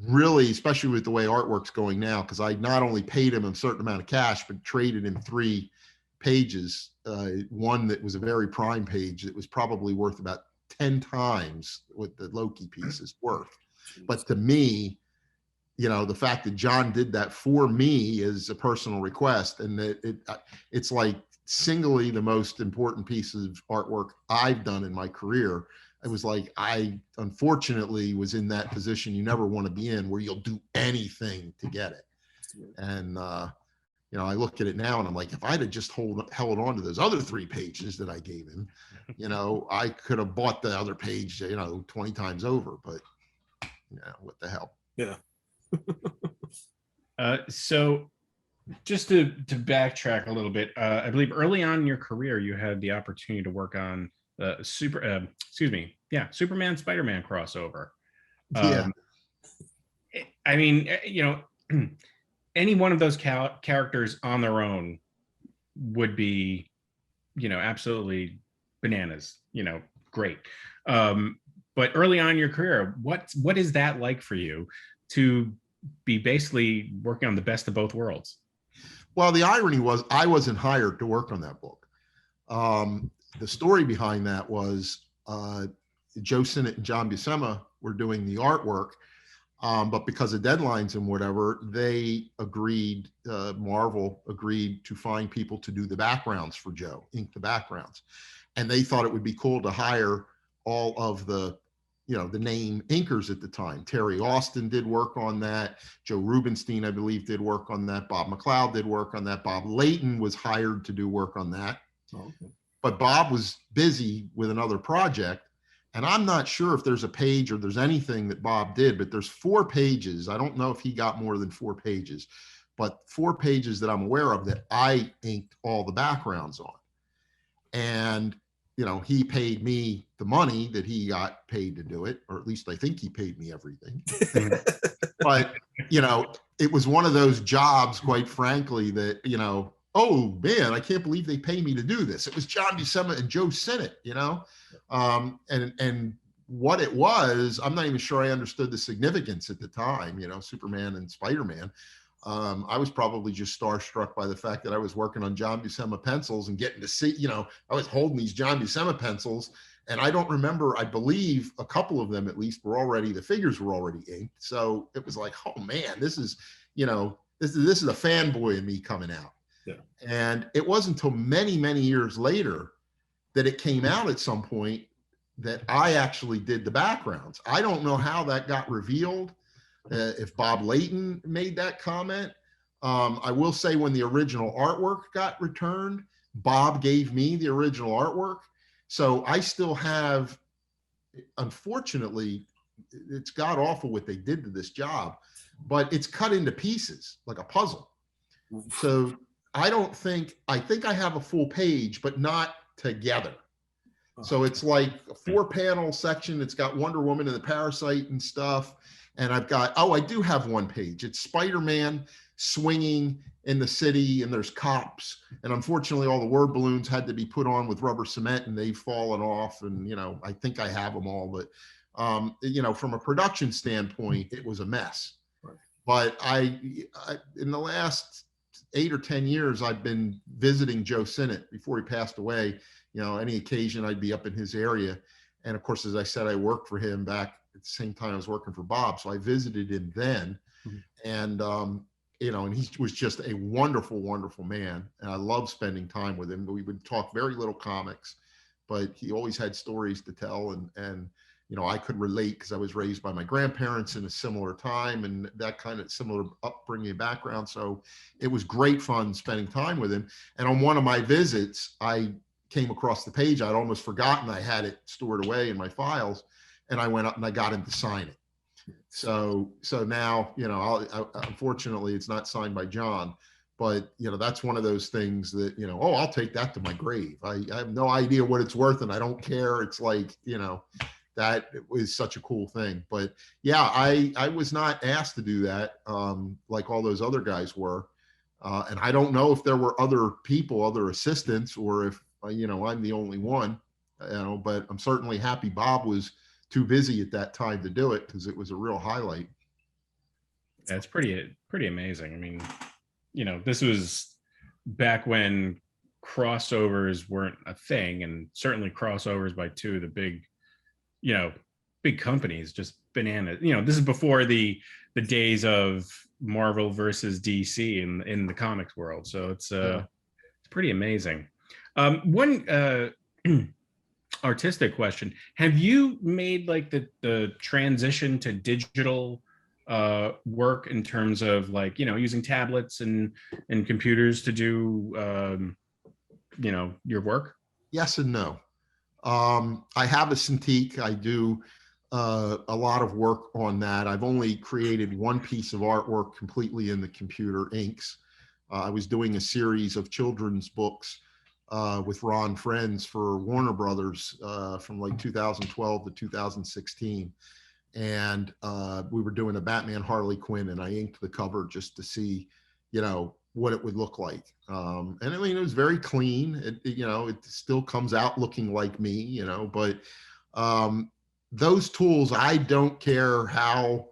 really, especially with the way artwork's going now, because I not only paid him a certain amount of cash, but traded him 3 pages. One that was a very prime page that was probably worth about 10 times what the Loki piece is worth. But to me, the fact that John did that for me is a personal request, and that it's like singly the most important piece of artwork I've done in my career. It was like I unfortunately was in that position you never want to be in, where you'll do anything to get it. And I look at it now and I'm like, if I'd have just held on to those other 3 pages that I gave him, I could have bought the other page, 20 times over. But what the hell? Yeah. So just to backtrack a little bit, I believe early on in your career, you had the opportunity to work on Superman, Spider-Man crossover. Yeah. Any one of those characters on their own would be, absolutely bananas, great. But early on in your career, what is that like for you to be basically working on the best of both worlds? Well, the irony was I wasn't hired to work on that book. The story behind that was Joe Sinnott and John Buscema were doing the artwork, but because of deadlines and whatever, they agreed, Marvel agreed to find people to do the backgrounds for Joe, ink the backgrounds. And they thought it would be cool to hire all of the name inkers at the time. Terry Austin did work on that. Joe Rubenstein, I believe, did work on that. Bob McLeod did work on that. Bob Layton was hired to do work on that. Oh, okay. But Bob was busy with another project. And I'm not sure if there's a page or there's anything that Bob did, but there's 4 pages. I don't know if he got more than 4 pages, but 4 pages that I'm aware of that I inked all the backgrounds on. And he paid me the money that he got paid to do it, or at least I think he paid me everything. But, it was one of those jobs, quite frankly, that, oh man, I can't believe they pay me to do this. It was John Buscema and Joe Sinnott, you know, and what it was, I'm not even sure I understood the significance at the time, you know, Superman and Spider-Man. I was probably just starstruck by the fact that I was working on John Buscema pencils and getting to see, you know, I was holding these John Buscema pencils, and I don't remember, I believe a couple of them at least were already, the figures were already inked. So it was like, oh man, this is, you know, this is a fanboy in me coming out. Yeah. And it wasn't until many, many years later that it came out at some point that I actually did the backgrounds. I don't know how that got revealed, if Bob Layton made that comment. I will say when the original artwork got returned, Bob gave me the original artwork. So I still have, unfortunately, it's god awful what they did to this job, but it's cut into pieces like a puzzle. So I think I have a full page, but not together. So it's like a 4-panel section. It's got Wonder Woman and the Parasite and stuff. And I've got, oh, I do have one page. It's Spider-Man swinging in the city, and there's cops. And unfortunately, all the word balloons had to be put on with rubber cement, and they've fallen off. And, you know, I think I have them all. But, you know, from a production standpoint, it was a mess. Right. But I in the last 8 or 10 years, I've been visiting Joe Sinnott before he passed away. You know, any occasion I'd be up in his area. And of course, as I said, I worked for him back at the same time I was working for Bob. So I visited him then. Mm-hmm. And, you know, and he was just a wonderful, wonderful man. And I loved spending time with him. We would talk very little comics, but he always had stories to tell. And you know, I could relate because I was raised by my grandparents in a similar time and that kind of similar upbringing and background. So it was great fun spending time with him. And on one of my visits, I came across the page. I'd almost forgotten I had it stored away in my files, and I went up and I got him to sign it. So now, you know, unfortunately it's not signed by John, but you know, that's one of those things that, you know, oh, I'll take that to my grave. I have no idea what it's worth and I don't care. It's like, you know, that was such a cool thing. But yeah, I was not asked to do that, like all those other guys were. And I don't know if there were other people, other assistants, or if, you know, I'm the only one, you know, but I'm certainly happy Bob was too busy at that time to do it, because it was a real highlight. Yeah, it's pretty amazing. I mean, you know, this was back when crossovers weren't a thing, and certainly crossovers by two of the big, you know, big companies, just bananas. You know, this is before the days of Marvel versus DC in the comics world. So it's pretty amazing. One artistic question: have you made like the transition to digital work in terms of, like, you know, using tablets and computers to do you know, your work? Yes and no. I have a Cintiq. I do a lot of work on that. I've only created one piece of artwork completely in the computer inks. I was doing a series of children's books with Ron Frenz for Warner Brothers from like 2012 to 2016. And we were doing a Batman Harley Quinn, and I inked the cover just to see, you know, what it would look like. And I mean, it was very clean. You know, it still comes out looking like me, you know, but those tools, I don't care how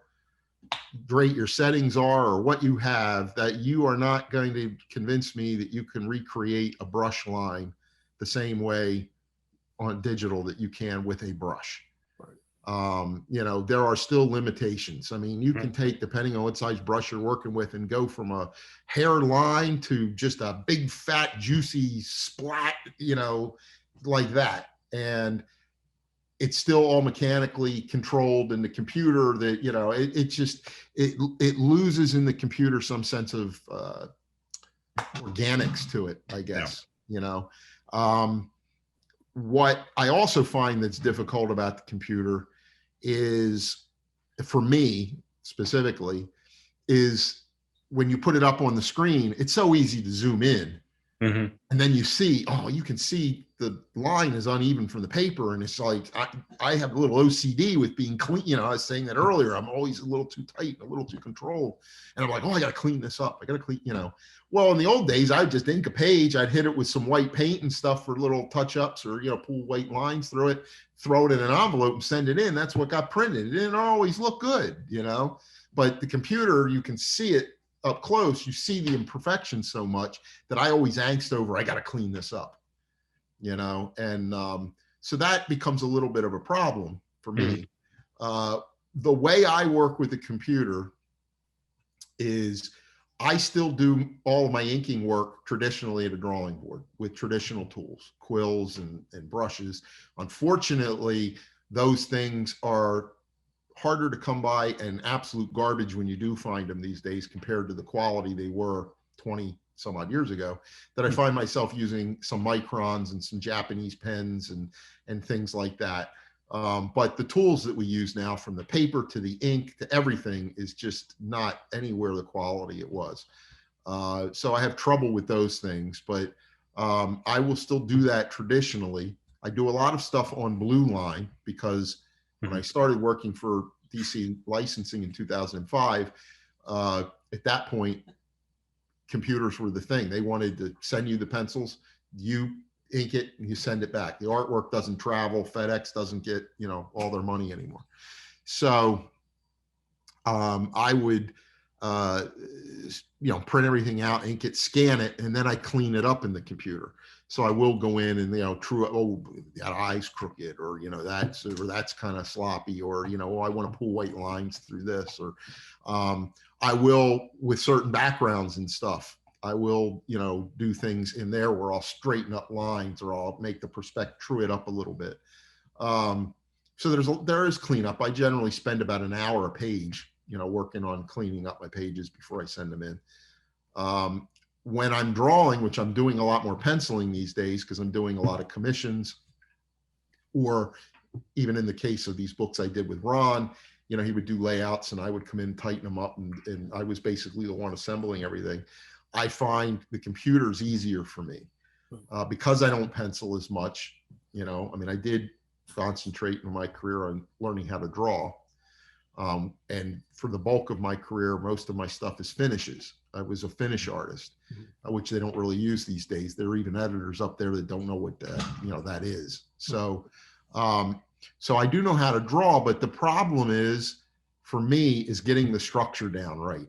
great your settings are or what you have, that you are not going to convince me that you can recreate a brush line the same way on digital that you can with a brush. You know, there are still limitations. I mean, you can take, depending on what size brush you're working with, and go from a hairline to just a big, fat, juicy splat, you know, like that. And it's still all mechanically controlled in the computer. That, you know, it loses in the computer some sense of organics to it, I guess. Yeah. You know, what I also find that's difficult about the computer is, for me specifically, is when you put it up on the screen, it's so easy to zoom in Mhm. And then you see, you can see the line is uneven from the paper. And it's like, I have a little OCD with being clean. You know, I was saying that earlier, I'm always a little too tight, a little too controlled. And I'm like, I got to clean this up. I got to clean, you know. Well, in the old days, I'd just ink a page. I'd hit it with some white paint and stuff for little touch-ups, or, you know, pull white lines through it, throw it in an envelope and send it in. That's what got printed. It didn't always look good, you know. But the computer, you can see it up close. You see the imperfections so much that I always angst over, I got to clean this up, you know? And so that becomes a little bit of a problem for me. The way I work with the computer is I still do all of my inking work traditionally at a drawing board with traditional tools, quills and brushes. Unfortunately, those things are harder to come by and absolute garbage when you do find them these days compared to the quality they were 20 some odd years ago, that I find myself using some microns and some Japanese pens and things like that. But the tools that we use now, from the paper to the ink to everything, is just not anywhere the quality it was. So I have trouble with those things, but I will still do that traditionally. I do a lot of stuff on Blue Line because when I started working for DC Licensing in 2005, at that point, computers were the thing. They wanted to send you the pencils, you ink it, and you send it back. The artwork doesn't travel. FedEx doesn't get, you know, all their money anymore. So I would, you know, print everything out, ink it, scan it, and then I clean it up in the computer. So I will go in and, you know, that eye's crooked, or, you know, that's kind of sloppy, or, you know, I want to pull white lines through this, or I will, with certain backgrounds and stuff, I will, you know, do things in there where I'll straighten up lines, or I'll make the perspective, true it up a little bit. So there is cleanup. I generally spend about an hour a page, you know, working on cleaning up my pages before I send them in. When I'm drawing, which I'm doing a lot more penciling these days because I'm doing a lot of commissions, or even in the case of these books I did with Ron, you know, he would do layouts and I would come in, tighten them up, and I was basically the one assembling everything. I find the computer's easier for me because I don't pencil as much. You know, I mean, I did concentrate in my career on learning how to draw. And for the bulk of my career, most of my stuff is finishes. I was a finish artist, which they don't really use these days. There are even editors up there that don't know what that, you know, that is. So, so I do know how to draw, but the problem is, for me, is getting the structure down right.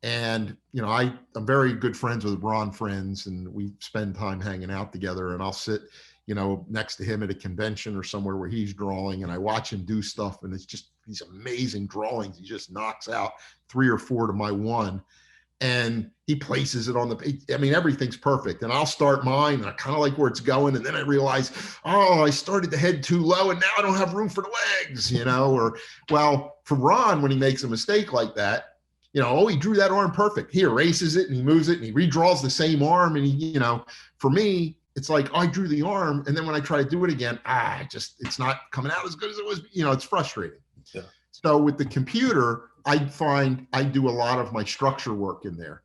And, you know, I'm very good friends with Ron Frenz, and we spend time hanging out together, and I'll sit, you know, next to him at a convention or somewhere where he's drawing, and I watch him do stuff, and it's just these amazing drawings. He just knocks out 3 or 4 to my 1, and he places it on the page. I mean, everything's perfect. And I'll start mine, and I kind of like where it's going, and then I realize, I started the head too low, and now I don't have room for the legs, you know. Or, well, for Ron, when he makes a mistake like that, you know, he drew that arm perfect. He erases it and he moves it and he redraws the same arm. And he, you know, for me, it's like, I drew the arm, and then when I try to do it again, it's not coming out as good as it was. You know, it's frustrating. Yeah. So with the computer, I find I do a lot of my structure work in there.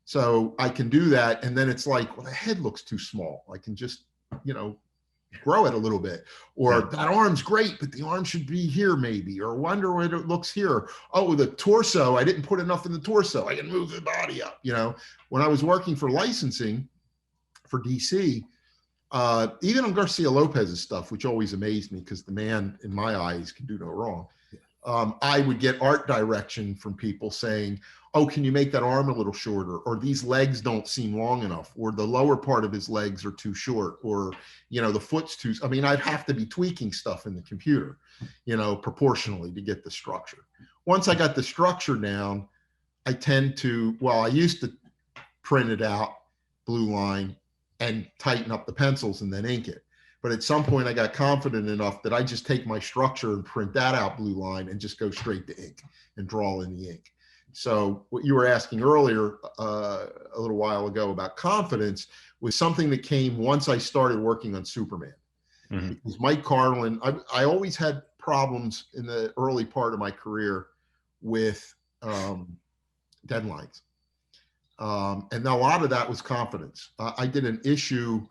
So I can do that. And then it's like, well, the head looks too small. I can just, you know, grow it a little bit. Or that arm's great, but the arm should be here maybe. Or wonder where it looks here. Oh, the torso, I didn't put enough in the torso. I can move the body up. You know, when I was working for licensing for DC, even on Garcia Lopez's stuff, which always amazed me because the man, in my eyes, can do no wrong. I would get art direction from people saying, oh, can you make that arm a little shorter? Or these legs don't seem long enough, or the lower part of his legs are too short, or, you know, the foot's too, I mean, I'd have to be tweaking stuff in the computer, you know, proportionally to get the structure. Once I got the structure down, I tend to, well, I used to print it out, Blue Line, and tighten up the pencils and then ink it. But at some point I got confident enough that I just take my structure and print that out Blue Line and just go straight to ink and draw in the ink. So what you were asking earlier a little while ago about confidence was something that came once I started working on Superman. Because Mike Carlin, I always had problems in the early part of my career with deadlines. And a lot of that was confidence. I did an issue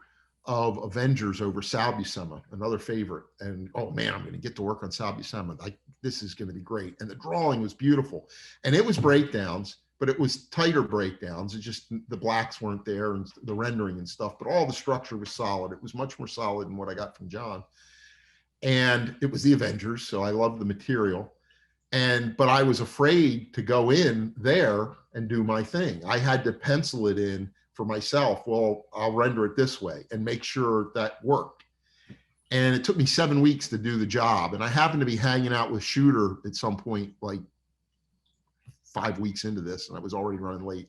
of Avengers over Sal Buscema, another favorite. And oh man, I'm going to get to work on Sal Buscema. This is going to be great. And the drawing was beautiful. And it was breakdowns, but it was tighter breakdowns. It just, the blacks weren't there and the rendering and stuff, but all the structure was solid. It was much more solid than what I got from John. And it was the Avengers, so I loved the material. But I was afraid to go in there and do my thing. I had to pencil it in for myself. Well, I'll render it this way and make sure that worked. And it took me 7 weeks to do the job. And I happened to be hanging out with Shooter at some point, like 5 weeks into this, and I was already running late.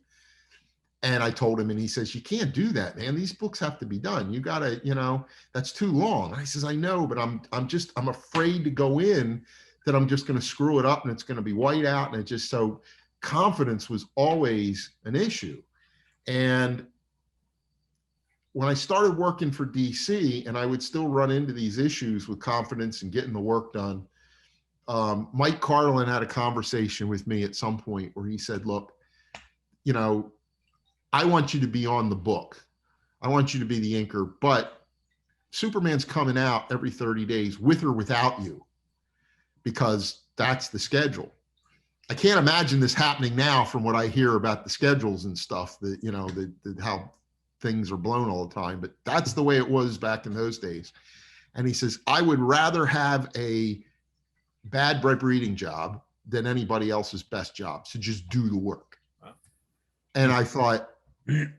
And I told him, and he says, you can't do that, man. These books have to be done. You gotta, that's too long. And I says, I know, but I'm afraid to go in that I'm just going to screw it up and it's going to be white out. And it just, so confidence was always an issue. And when I started working for DC, and I would still run into these issues with confidence and getting the work done, Mike Carlin had a conversation with me at some point where he said, look, I want you to be on the book. I want you to be the inker, but Superman's coming out every 30 days with or without you, because that's the schedule. I can't imagine this happening now from what I hear about the schedules and stuff, that, how things are blown all the time, but that's the way it was back in those days. And he says, I would rather have a bad reading job than anybody else's best job. So just do the work. Wow. And I thought,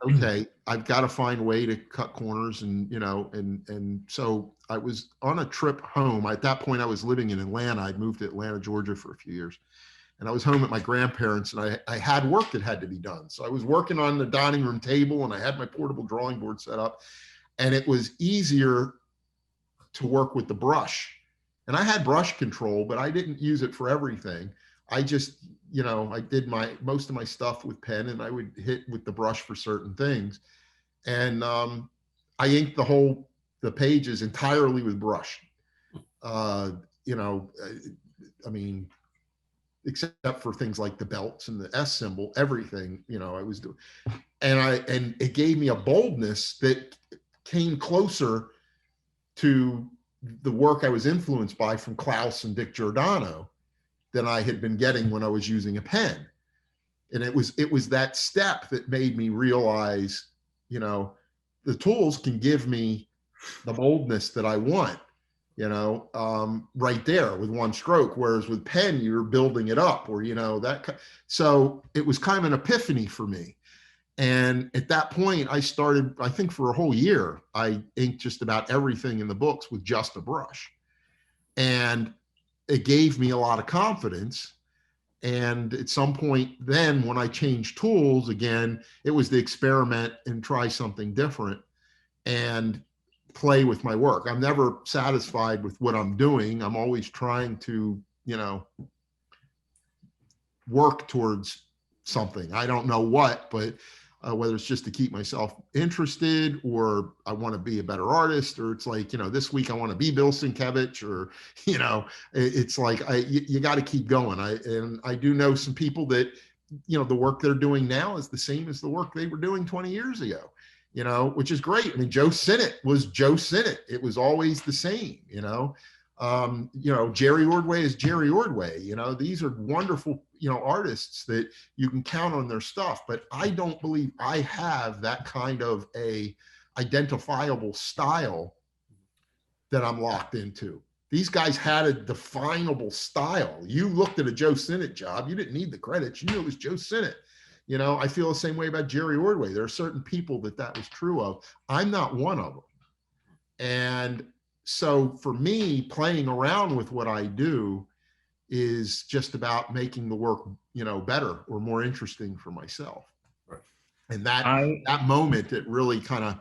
okay, I've got to find a way to cut corners and so I was on a trip home. At that point I was living in Atlanta. I'd moved to Atlanta, Georgia for a few years. And I was home at my grandparents, and I had work that had to be done. So I was working on the dining room table, and I had my portable drawing board set up, and it was easier to work with the brush. And I had brush control, but I didn't use it for everything. I just, I did most of my stuff with pen, and I would hit with the brush for certain things. And I inked the pages entirely with brush. Except for things like the belts and the S symbol, everything, I was doing. And it gave me a boldness that came closer to the work I was influenced by from Klaus and Dick Giordano than I had been getting when I was using a pen. And it was that step that made me realize, the tools can give me the boldness that I want, right there with one stroke. Whereas with pen, you're building it up, or, so it was kind of an epiphany for me. And at that point I started, I think for a whole year, I inked just about everything in the books with just a brush. And it gave me a lot of confidence. And at some point then, when I changed tools again, it was to experiment and try something different and play with my work. I'm never satisfied with what I'm doing. I'm always trying to, work towards something. I don't know what, but whether it's just to keep myself interested, or I want to be a better artist, or it's like, this week I want to be Bill Sienkiewicz, or, it's like, you got to keep going. I do know some people that, the work they're doing now is the same as the work they were doing 20 years ago, which is great. I mean, Joe Sinnott was Joe Sinnott. It was always the same, Jerry Ordway is Jerry Ordway. These are wonderful, artists that you can count on their stuff, but I don't believe I have that kind of a identifiable style that I'm locked into. These guys had a definable style. You looked at a Joe Sinnott job, you didn't need the credits. You knew it was Joe Sinnott. I feel the same way about Jerry Ordway. There are certain people that was true of. I'm not one of them. And so for me, playing around with what I do is just about making the work, better or more interesting for myself. Right. And that moment, it really kind of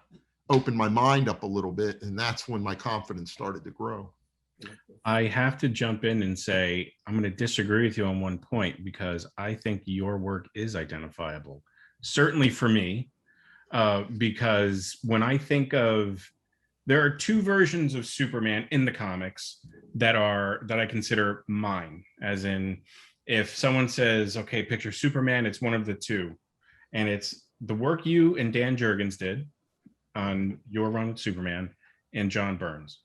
opened my mind up a little bit. And that's when my confidence started to grow. I have to jump in and say, I'm going to disagree with you on one point, because I think your work is identifiable. Certainly for me, because when I think of, there are two versions of Superman in the comics that I consider mine, as in, if someone says, okay, picture Superman, it's one of the two. And it's the work you and Dan Jurgens did on your run with Superman and John Burns.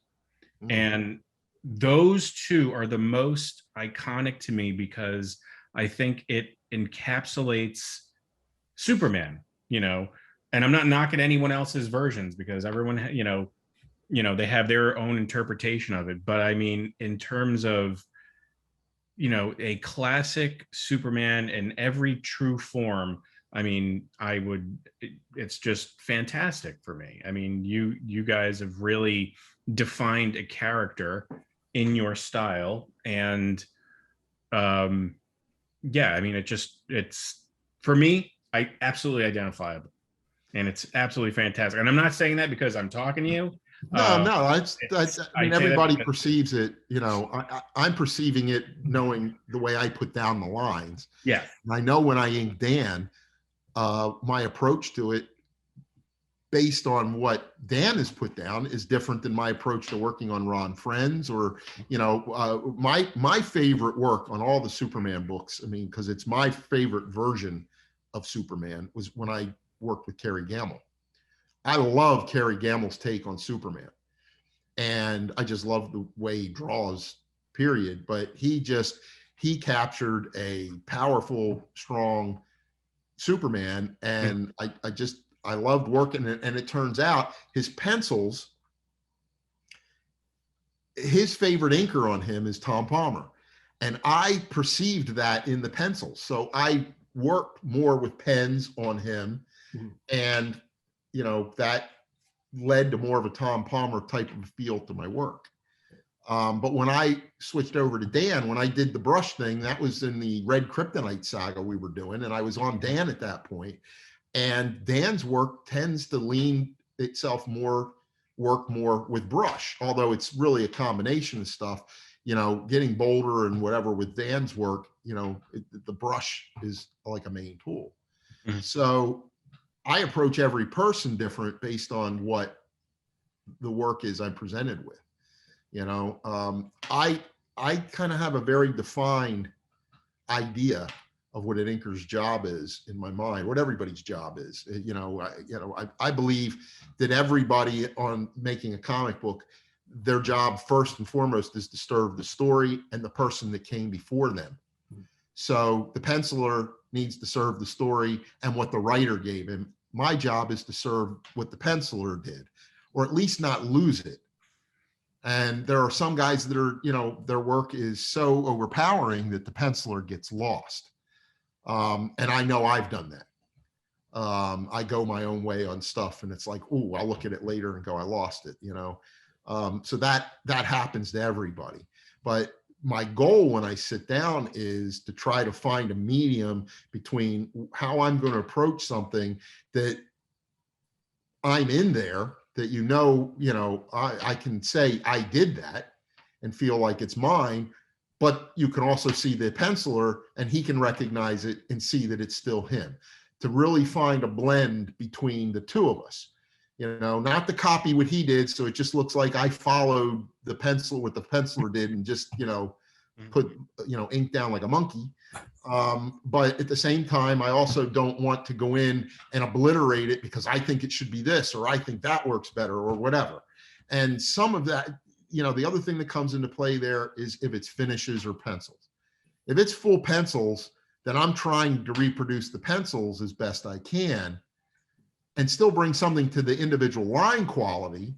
And those two are the most iconic to me because I think it encapsulates Superman, and I'm not knocking anyone else's versions because everyone, they have their own interpretation of it. But I mean, in terms of, a classic Superman in every true form, I mean, it's just fantastic for me. I mean, you guys have really defined a character in your style. And yeah, I mean, it's for me, I absolutely identifiable. And it's absolutely fantastic. And I'm not saying that because I'm talking to you. I mean, everybody perceives it, I'm perceiving it knowing the way I put down the lines. Yeah. And I know when I ink Dan, my approach to it based on what Dan has put down is different than my approach to working on Ron Frenz or, my favorite work on all the Superman books. I mean, because it's my favorite version of Superman was when I worked with Kerry Gamble. I love Kerry Gamble's take on Superman. And I just love the way he draws, period. But he captured a powerful, strong Superman. And I loved working it. And it turns out his pencils, his favorite inker on him is Tom Palmer. And I perceived that in the pencils. So I worked more with pens on him. And that led to more of a Tom Palmer type of feel to my work. But when I switched over to Dan, when I did the brush thing, that was in the Red Kryptonite saga we were doing. And I was on Dan at that point. And Dan's work tends to lean itself work more with brush, although it's really a combination of stuff, getting bolder and whatever with Dan's work, the brush is like a main tool. So I approach every person different based on what the work is I'm presented with. I kind of have a very defined idea of what an inker's job is in my mind, what everybody's job is. I believe that everybody on making a comic book, their job first and foremost is to serve the story and the person that came before them. So the penciler needs to serve the story and what the writer gave him. My job is to serve what the penciler did, or at least not lose it. And there are some guys that are, their work is so overpowering that the penciler gets lost. And I know I've done that. I go my own way on stuff and it's like, oh, I'll look at it later and go, I lost it, So that happens to everybody. But my goal when I sit down is to try to find a medium between how I'm going to approach something that I'm in there, that I can say I did that and feel like it's mine, but you can also see the penciler and he can recognize it and see that it's still him. To really find a blend between the two of us, not to copy what he did, so it just looks like I followed the pencil, what the penciler did, and just put ink down like a monkey. But at the same time, I also don't want to go in and obliterate it because I think it should be this, or I think that works better, or whatever. And some of that, the other thing that comes into play there is if it's finishes or pencils. If it's full pencils, then I'm trying to reproduce the pencils as best I can and still bring something to the individual line quality,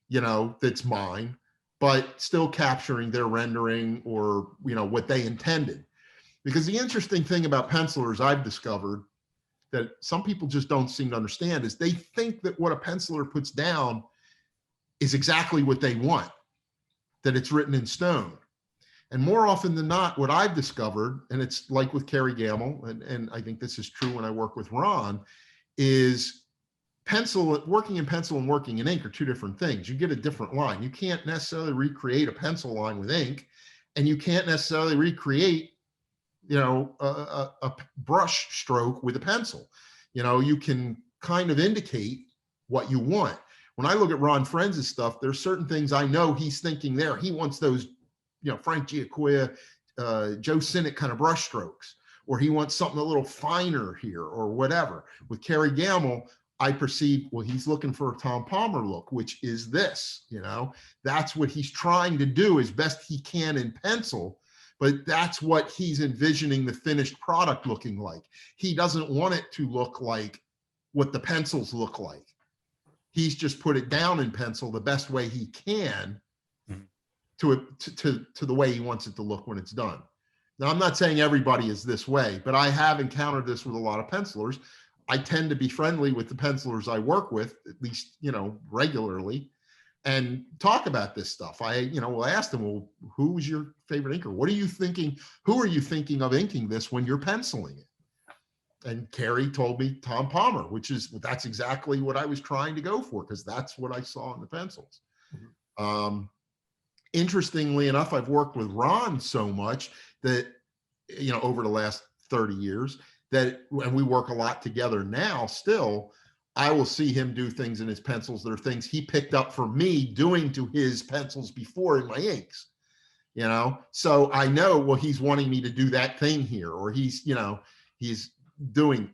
that's mine, but still capturing their rendering or, what they intended. Because the interesting thing about pencilers I've discovered that some people just don't seem to understand is they think that what a penciler puts down is exactly what they want, that it's written in stone. And more often than not, what I've discovered, and it's like with Kerry Gamble, and I think this is true when I work with Ron, is working in pencil and working in ink are two different things. You get a different line. You can't necessarily recreate a pencil line with ink, and you can't necessarily recreate, a brush stroke with a pencil. You can kind of indicate what you want. When I look at Ron Frenz's stuff, there's certain things I know he's thinking there. He wants those, Frank Giacoia, Joe Sinnott kind of brush strokes, or he wants something a little finer here or whatever. With Kerry Gamble, I perceive, well, he's looking for a Tom Palmer look, which is this, that's what he's trying to do as best he can in pencil, but that's what he's envisioning the finished product looking like. He doesn't want it to look like what the pencils look like. He's just put it down in pencil the best way he can to the way he wants it to look when it's done. Now, I'm not saying everybody is this way, but I have encountered this with a lot of pencilers. I tend to be friendly with the pencilers I work with, at least, regularly, and talk about this stuff. Will ask them, well, who's your favorite inker? What are you thinking? Who are you thinking of inking this when you're penciling it? And Kerry told me Tom Palmer, that's exactly what I was trying to go for, because that's what I saw in the pencils. Interestingly enough, I've worked with Ron so much that, over the last 30 years, and we work a lot together now still, I will see him do things in his pencils that are things he picked up from me doing to his pencils before in my inks, so I know, well, he's wanting me to do that thing here, or he's doing,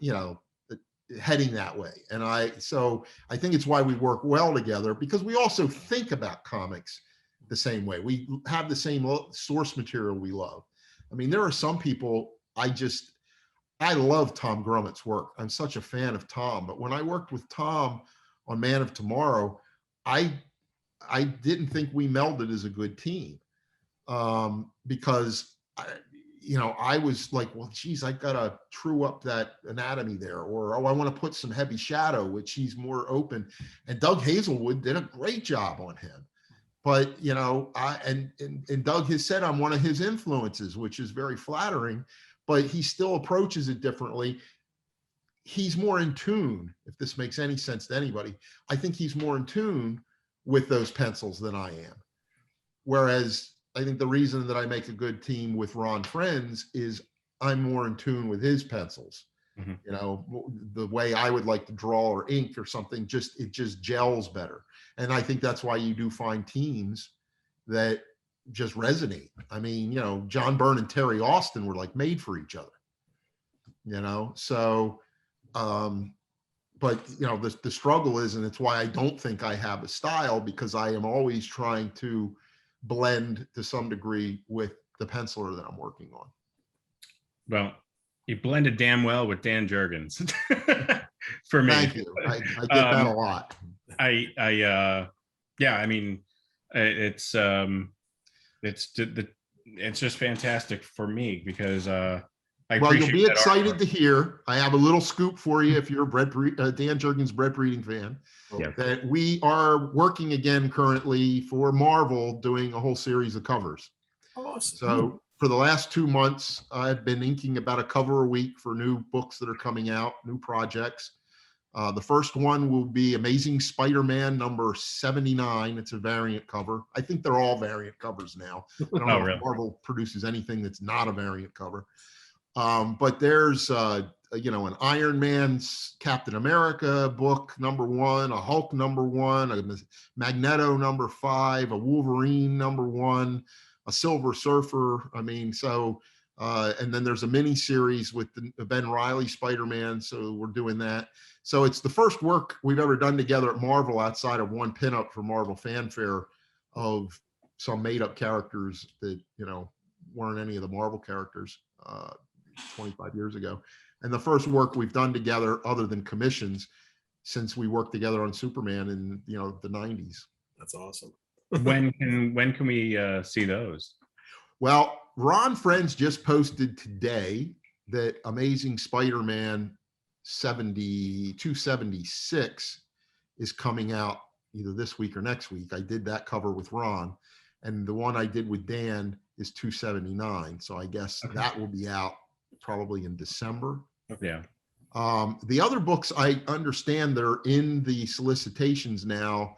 heading that way. And so I think it's why we work well together, because we also think about comics the same way. We have the same source material we love. I mean, there are some people, I love Tom Grummett's work. I'm such a fan of Tom, but when I worked with Tom on Man of Tomorrow, I didn't think we melded as a good team, because I was like, well, geez, I gotta true up that anatomy there, or I want to put some heavy shadow, which he's more open. And Doug Hazelwood did a great job on him. But and Doug has said I'm one of his influences, which is very flattering, but he still approaches it differently. He's more in tune, if this makes any sense to anybody. I think he's more in tune with those pencils than I am. Whereas I think the reason that I make a good team with Ron Frenz is I'm more in tune with his pencils. The way I would like to draw or ink or something, it just gels better. And I think that's why you do find teams that just resonate. I mean, John Byrne and Terry Austin were like made for each other, so, but the struggle is, and it's why I don't think I have a style, because I am always trying to blend to some degree with the penciler that I'm working on. Well, you blended damn well with Dan Jurgens. For me. Thank you. I get that a lot. I mean, it's just fantastic for me, because you'll be excited to hear. I have a little scoop for you if you're a Dan Jurgens bread breeding fan. Yeah. That we are working again currently for Marvel, doing a whole series of covers. Awesome. So for the last 2 months, I've been inking about a cover a week for new books that are coming out, new projects. The first one will be Amazing Spider-Man number 79. It's a variant cover. I think they're all variant covers now. I don't know if Marvel produces anything that's not a variant cover. But there's an Iron Man's Captain America book number 1, a Hulk number 1, a Magneto number 5, a Wolverine number 1, a Silver Surfer. I mean, so and then there's a mini series with the Ben Reilly Spider-Man. So we're doing that. So it's the first work we've ever done together at Marvel outside of one pinup for Marvel Fanfare of some made-up characters that weren't any of the Marvel characters 25 years ago. And the first work we've done together, other than commissions, since we worked together on Superman in the 90s. That's awesome. When can we see those? Well, Ron Frenz just posted today that Amazing Spider-Man 276 is coming out either this week or next week. I did that cover with Ron, and the one I did with Dan is 279. So I guess that will be out probably in December. Yeah. The other books, I understand they're in the solicitations now,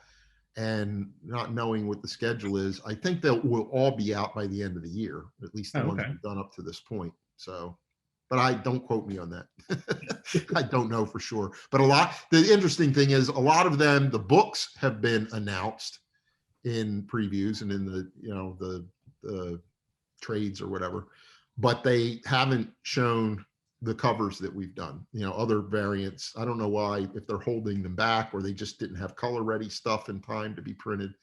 and not knowing what the schedule is, I think they will all be out by the end of the year, at least the ones we've done up to this point. So, but I don't quote me on that. I don't know for sure. But the interesting thing is, a lot of them, the books have been announced in previews and in the trades or whatever. but they haven't shown the covers that we've done, other variants. I don't know why, if they're holding them back or they just didn't have color ready stuff in time to be printed.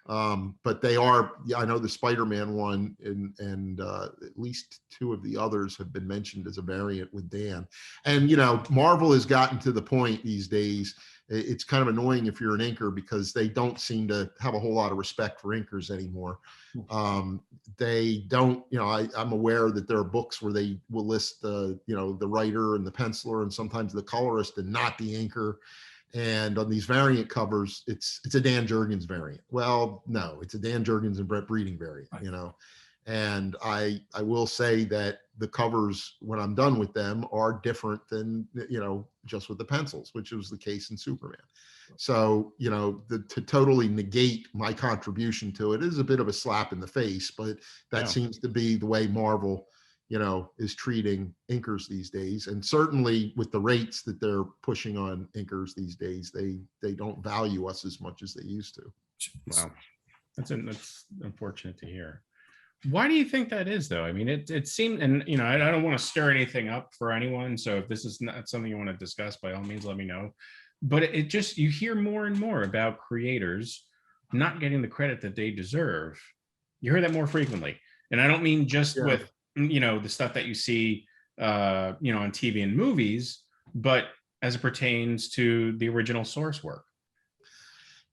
But they are, I know the Spider-Man one and at least two of the others have been mentioned as a variant with Dan. And, Marvel has gotten to the point these days, it's kind of annoying if you're an inker because they don't seem to have a whole lot of respect for inkers anymore. They don't, I'm aware that there are books where they will list the writer and the penciler and sometimes the colorist and not the inker. And on these variant covers, it's a Dan Jurgens variant. Well, no, it's a Dan Jurgens and Brett Breeding variant, And I will say that the covers, when I'm done with them, are different than, just with the pencils, which was the case in Superman. So, to totally negate my contribution to it is a bit of a slap in the face, but that seems to be the way Marvel is treating inkers these days. And certainly with the rates that they're pushing on inkers these days, they don't value us as much as they used to. Wow. That's unfortunate to hear. Why do you think that is, though? I mean, it seemed, and, I don't want to stir anything up for anyone. So if this is not something you want to discuss, by all means, let me know. But it just, you hear more and more about creators not getting the credit that they deserve. You hear that more frequently. And I don't mean just with, the stuff that you see, on TV and movies, but as it pertains to the original source work.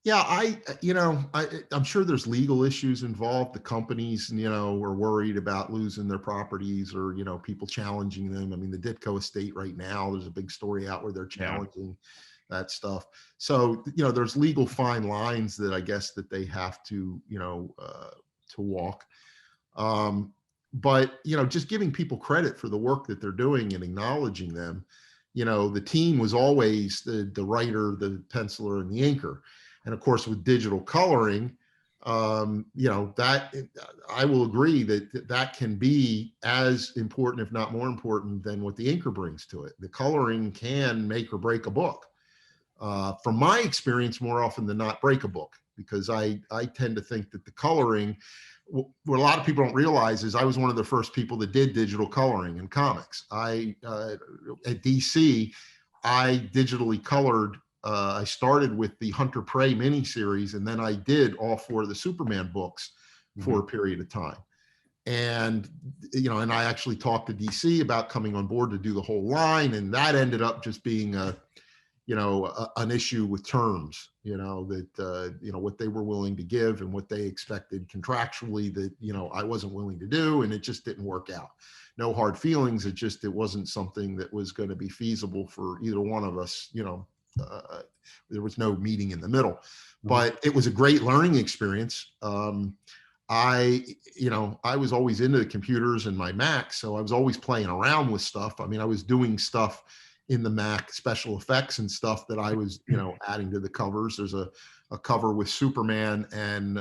Yeah, I'm sure there's legal issues involved. The companies, are worried about losing their properties or, people challenging them. I mean, the Ditko estate right now, there's a big story out where they're challenging that stuff. So, there's legal fine lines that I guess that they have to, to walk. But, just giving people credit for the work that they're doing and acknowledging them, the team was always the writer, the penciler, and the inker. And of course, with digital coloring, that I will agree that can be as important, if not more important, than what the inker brings to it. The coloring can make or break a book. From my experience, more often than not, break a book, because I tend to think that the coloring, what a lot of people don't realize is I was one of the first people that did digital coloring in comics. At DC, I digitally colored. I started with the Hunter Prey miniseries, and then I did all 4 of the Superman books for a period of time. And, and I actually talked to DC about coming on board to do the whole line. And that ended up just being an issue with terms, that, what they were willing to give and what they expected contractually that, I wasn't willing to do. And it just didn't work out. No hard feelings. It wasn't something that was going to be feasible for either one of us, there was no meeting in the middle, but it was a great learning experience. I was always into the computers and my Mac, so I was always playing around with stuff. I mean, I was doing stuff in the Mac, special effects and stuff that I was, adding to the covers. There's a cover with Superman and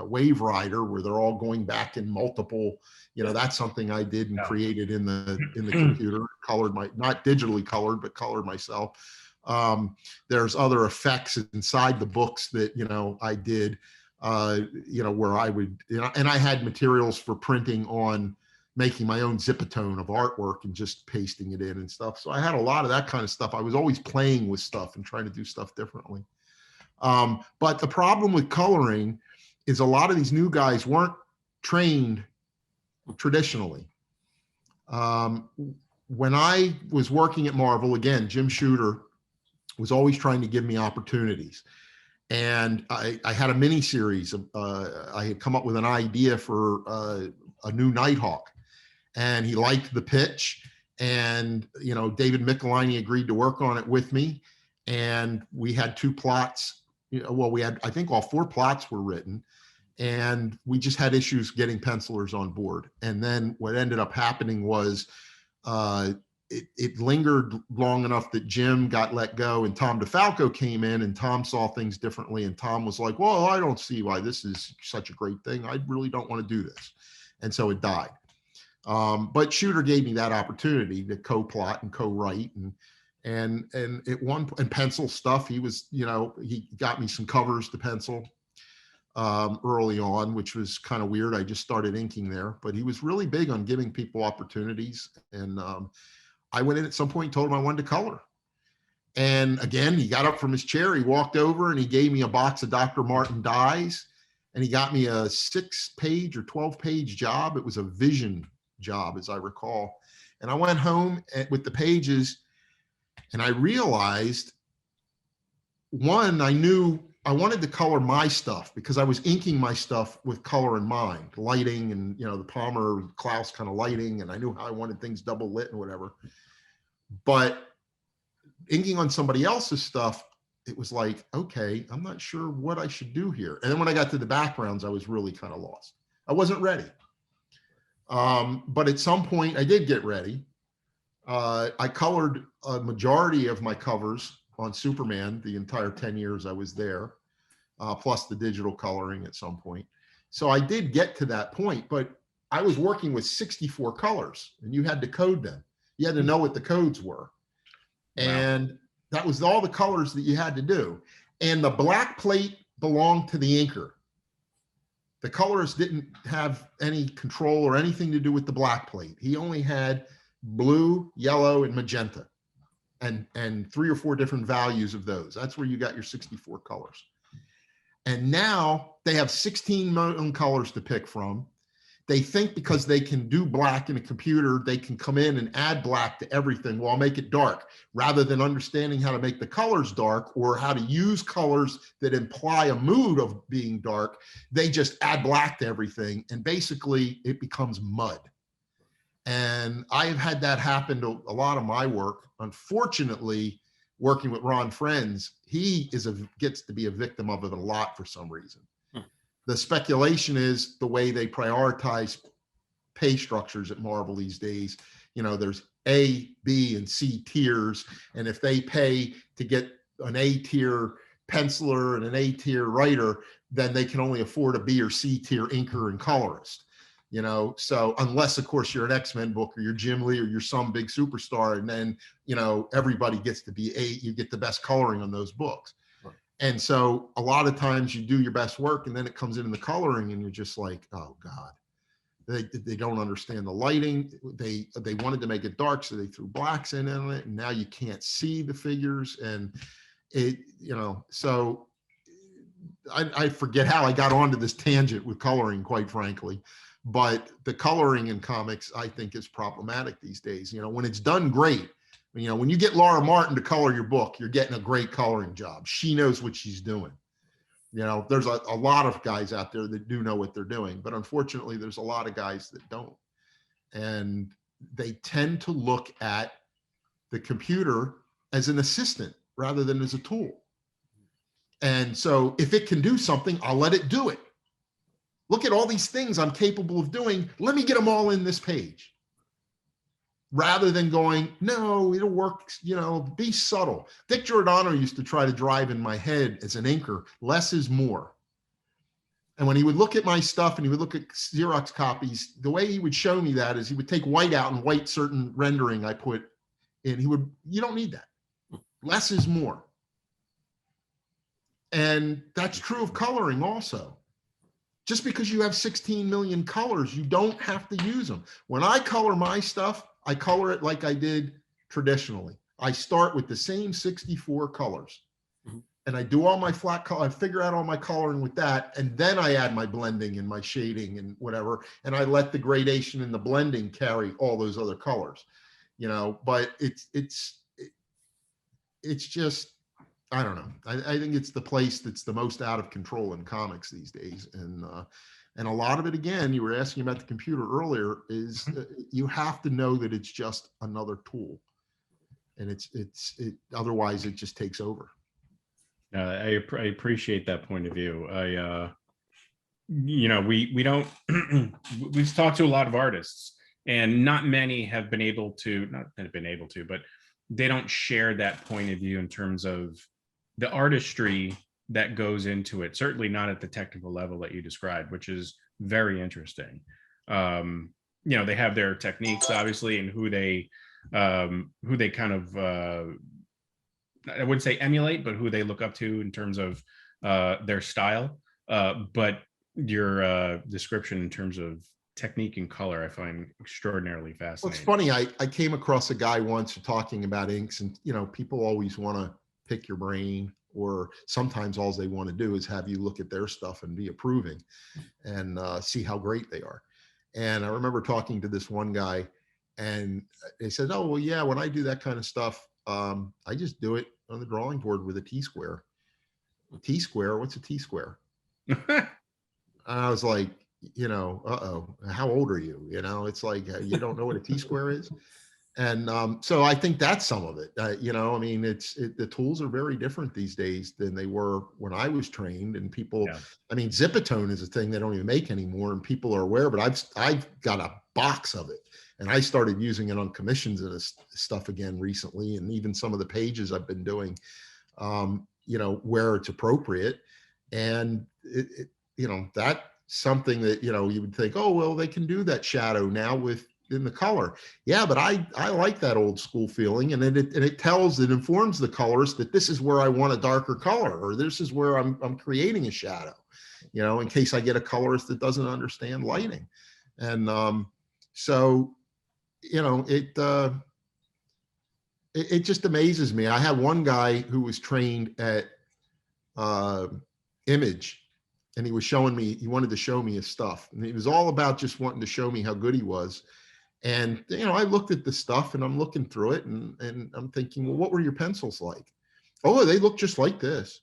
Wave Rider where they're all going back in multiple, that's something I did and created in the computer, colored not digitally colored, but colored myself. There's other effects inside the books that, I did, where I would, and I had materials for printing on making my own zipatone of artwork and just pasting it in and stuff. So I had a lot of that kind of stuff. I was always playing with stuff and trying to do stuff differently. But the problem with coloring is a lot of these new guys weren't trained traditionally. When I was working at Marvel, again, Jim Shooter was always trying to give me opportunities. And I had a mini series. I had come up with an idea for a new Nighthawk, and he liked the pitch. And, David Michelini agreed to work on it with me. And we had 2 plots. We had, I think all 4 plots were written, and we just had issues getting pencilers on board. And then what ended up happening was, it lingered long enough that Jim got let go and Tom DeFalco came in, and Tom saw things differently. And Tom was like, well, I don't see why this is such a great thing. I really don't want to do this. And so it died. But Shooter gave me that opportunity to co-plot and co-write and at one point, and pencil stuff. He was, he got me some covers to pencil. early on, which was kind of weird. I just started inking there, but he was really big on giving people opportunities. And I went in at some point and told him I wanted to color. And again, he got up from his chair, he walked over and he gave me a box of Dr. Martin dyes, and he got me a 6-page or 12-page job. It was a vision job, as I recall. And I went home with the pages, and I realized, one, I knew I wanted to color my stuff because I was inking my stuff with color in mind, lighting, and the Palmer Klaus kind of lighting, and I knew how I wanted things double lit and whatever. But inking on somebody else's stuff, it was like, okay, I'm not sure what I should do here. And then when I got to the backgrounds, I was really kind of lost. I wasn't ready. But at some point I did get ready. I colored a majority of my covers on Superman the entire 10 years I was there, plus the digital coloring at some point. So I did get to that point, but I was working with 64 colors, and you had to code them. You had to know what the codes were. And that was all the colors that you had to do. And the black plate belonged to the inker. The colorist didn't have any control or anything to do with the black plate. He only had blue, yellow, and magenta, and 3 or 4 different values of those. That's where you got your 64 colors. And now they have 16 million colors to pick from. They think because they can do black in a computer, they can come in and add black to everything. Well, I'll make it dark, rather than understanding how to make the colors dark or how to use colors that imply a mood of being dark. They just add black to everything, and basically it becomes mud. And I've had that happen to a lot of my work. Unfortunately, working with Ron Frenz, he gets to be a victim of it a lot for some reason. The speculation is the way they prioritize pay structures at Marvel these days. There's A, B, and C tiers. And if they pay to get an A tier penciler and an A tier writer, then they can only afford a B or C tier inker and colorist. So unless, of course, you're an X-Men book or you're Jim Lee or you're some big superstar, and then, everybody gets to be you get the best coloring on those books. And so a lot of times you do your best work, and then it comes in the coloring, and you're just like, oh God, they don't understand the lighting. They wanted to make it dark, so they threw blacks in it, and now you can't see the figures. And so I forget how I got onto this tangent with coloring, quite frankly. But the coloring in comics, I think, is problematic these days. When it's done great, when you get Laura Martin to color your book, you're getting a great coloring job. She knows what she's doing. There's a lot of guys out there that do know what they're doing, but unfortunately, there's a lot of guys that don't. And they tend to look at the computer as an assistant rather than as a tool. And so if it can do something, I'll let it do it. Look at all these things I'm capable of doing. Let me get them all in this page. Rather than going, no, it'll work, be subtle. Dick Giordano used to try to drive in my head as an inker, less is more. And when he would look at my stuff and he would look at Xerox copies, the way he would show me that is he would take white out and white certain rendering I put in. You don't need that. Less is more. And that's true of coloring also. Just because you have 16 million colors, you don't have to use them. When I color my stuff, I color it like I did traditionally. I start with the same 64 colors, and I do all my flat color. I figure out all my coloring with that, and then I add my blending and my shading and whatever, and I let the gradation and the blending carry all those other colors, But it's just, I don't know. I think it's the place that's the most out of control in comics these days, and a lot of it, again, you were asking about the computer earlier, is you have to know that it's just another tool, and otherwise it just takes over. I appreciate that point of view. We don't, we've talked to a lot of artists, and not many have been able to, but they don't share that point of view in terms of the artistry that goes into it, certainly not at the technical level that you described, which is very interesting. They have their techniques, obviously, and who they kind of, I wouldn't say emulate, but who they look up to in terms of their style. But your description in terms of technique and color, I find extraordinarily Well, fascinating. it's funny. I came across a guy once talking about inks, and people always want to pick your brain, or sometimes all they want to do is have you look at their stuff and be approving and see how great they are. And I remember talking to this one guy, and they said, "Oh, well, yeah, when I do that kind of stuff, I just do it on the drawing board with a T-square." T-square? What's a T-square? And I was like, uh-oh, how old are you? It's like, you don't know what a T-square is? And so I think that's some of it. I mean, the tools are very different these days than they were when I was trained. And people, Yeah. I mean, Zipatone is a thing they don't even make anymore, and people are aware. But I've got a box of it, and I started using it on commissions and stuff again recently, and even some of the pages I've been doing, where it's appropriate, and that's something that you would think, oh well, they can do that shadow now in the color. Yeah, but I like that old school feeling, and it informs the colorist that this is where I want a darker color, or this is where I'm creating a shadow, in case I get a colorist that doesn't understand lighting. And so it just amazes me. I had one guy who was trained at Image, and he wanted to show me his stuff, and he was all about just wanting to show me how good he was. And I looked at the stuff, and I'm looking through it, and I'm thinking, well, what were your pencils like? Oh, they look just like this.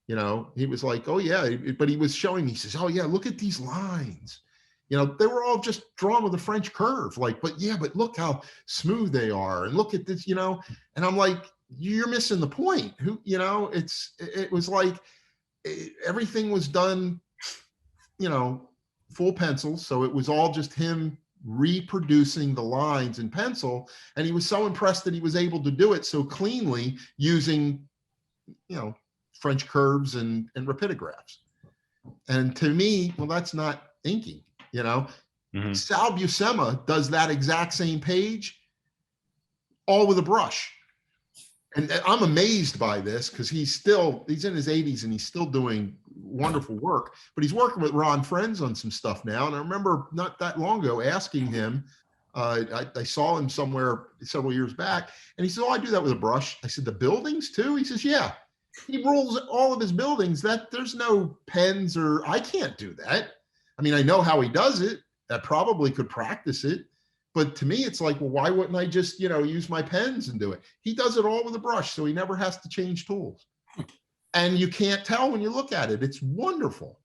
He was like, oh yeah, but he was showing me, he says, oh yeah, look at these lines. They were all just drawn with a French curve, but look how smooth they are, and look at this, and I'm like, you're missing the point. It was like everything was done, full pencil. So it was all just him reproducing the lines in pencil. And he was so impressed that he was able to do it so cleanly using, French curves and rapidographs. And to me, well, that's not inking, Mm-hmm. Sal Buscema does that exact same page, all with a brush. And I'm amazed by this, because he's in his 80s and he's still doing wonderful work, but he's working with Ron Frenz on some stuff now. And I remember not that long ago asking him, I saw him somewhere several years back, and he said, oh, I do that with a brush. I said, the buildings too? He says, yeah. He rules all of his buildings. That there's no pens, or I can't do that. I mean, I know how he does it. I probably could practice it. But to me, it's like, well, why wouldn't I just, use my pens and do it? He does it all with a brush, so he never has to change tools. And you can't tell when you look at it. It's wonderful,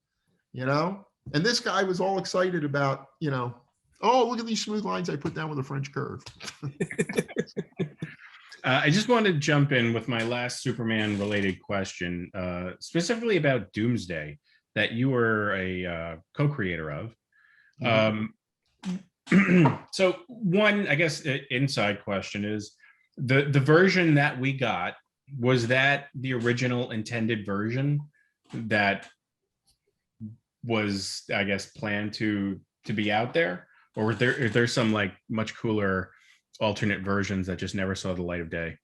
And this guy was all excited about, oh, look at these smooth lines I put down with a French curve. I just wanted to jump in with my last Superman-related question, specifically about Doomsday, that you were a co-creator of. So one, I guess, inside question is, the version that we got, was that the original intended version that was, I guess, planned to be out there? Or is there some like much cooler alternate versions that just never saw the light of day?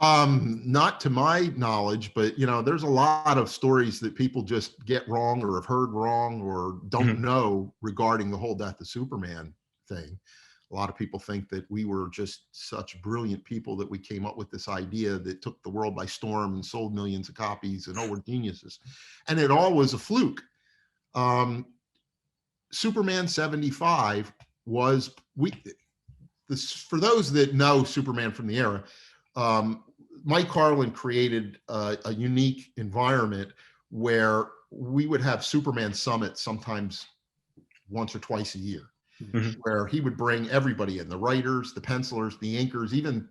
Not to my knowledge, but there's a lot of stories that people just get wrong, or have heard wrong, or don't know regarding the whole Death of Superman thing. A lot of people think that we were just such brilliant people that we came up with this idea that took the world by storm and sold millions of copies, and we're geniuses. And it all was a fluke. Superman 75 was, for those that know Superman from the era, Mike Carlin created a unique environment where we would have Superman summits sometimes once or twice a year, where he would bring everybody in, the writers, the pencilers, the inkers, even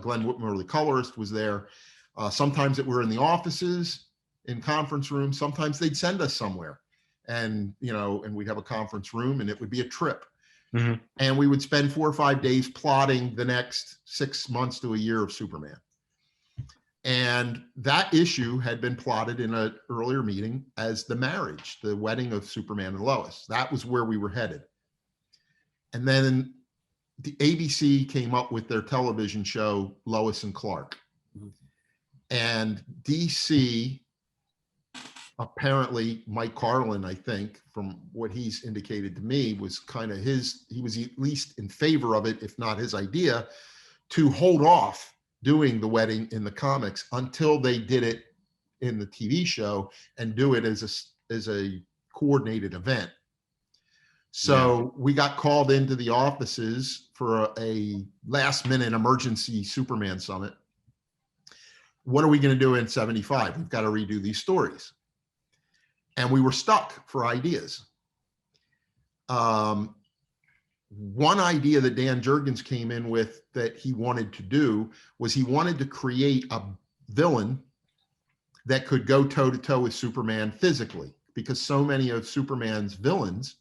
Glenn Whitmore, the colorist, was there. Sometimes it were in the offices, in conference rooms. Sometimes they'd send us somewhere, and we'd have a conference room, and it would be a trip. And we would spend 4 or 5 days plotting the next 6 months to a year of Superman. And that issue had been plotted in an earlier meeting as the marriage, the wedding of Superman and Lois. That was where we were headed. And then the ABC came up with their television show, Lois and Clark. And DC apparently Mike Carlin, I think, from what he's indicated to me, was kind of he was at least in favor of it, if not his idea, to hold off doing the wedding in the comics until they did it in the TV show and do it as a coordinated event. So we got called into the offices for a last minute emergency Superman summit. What are we going to do in 75? We've got to redo these stories. And we were stuck for ideas. One idea that Dan Jurgens came in with that he wanted to do was he wanted to create a villain that could go toe to toe with Superman physically, because so many of Superman's villains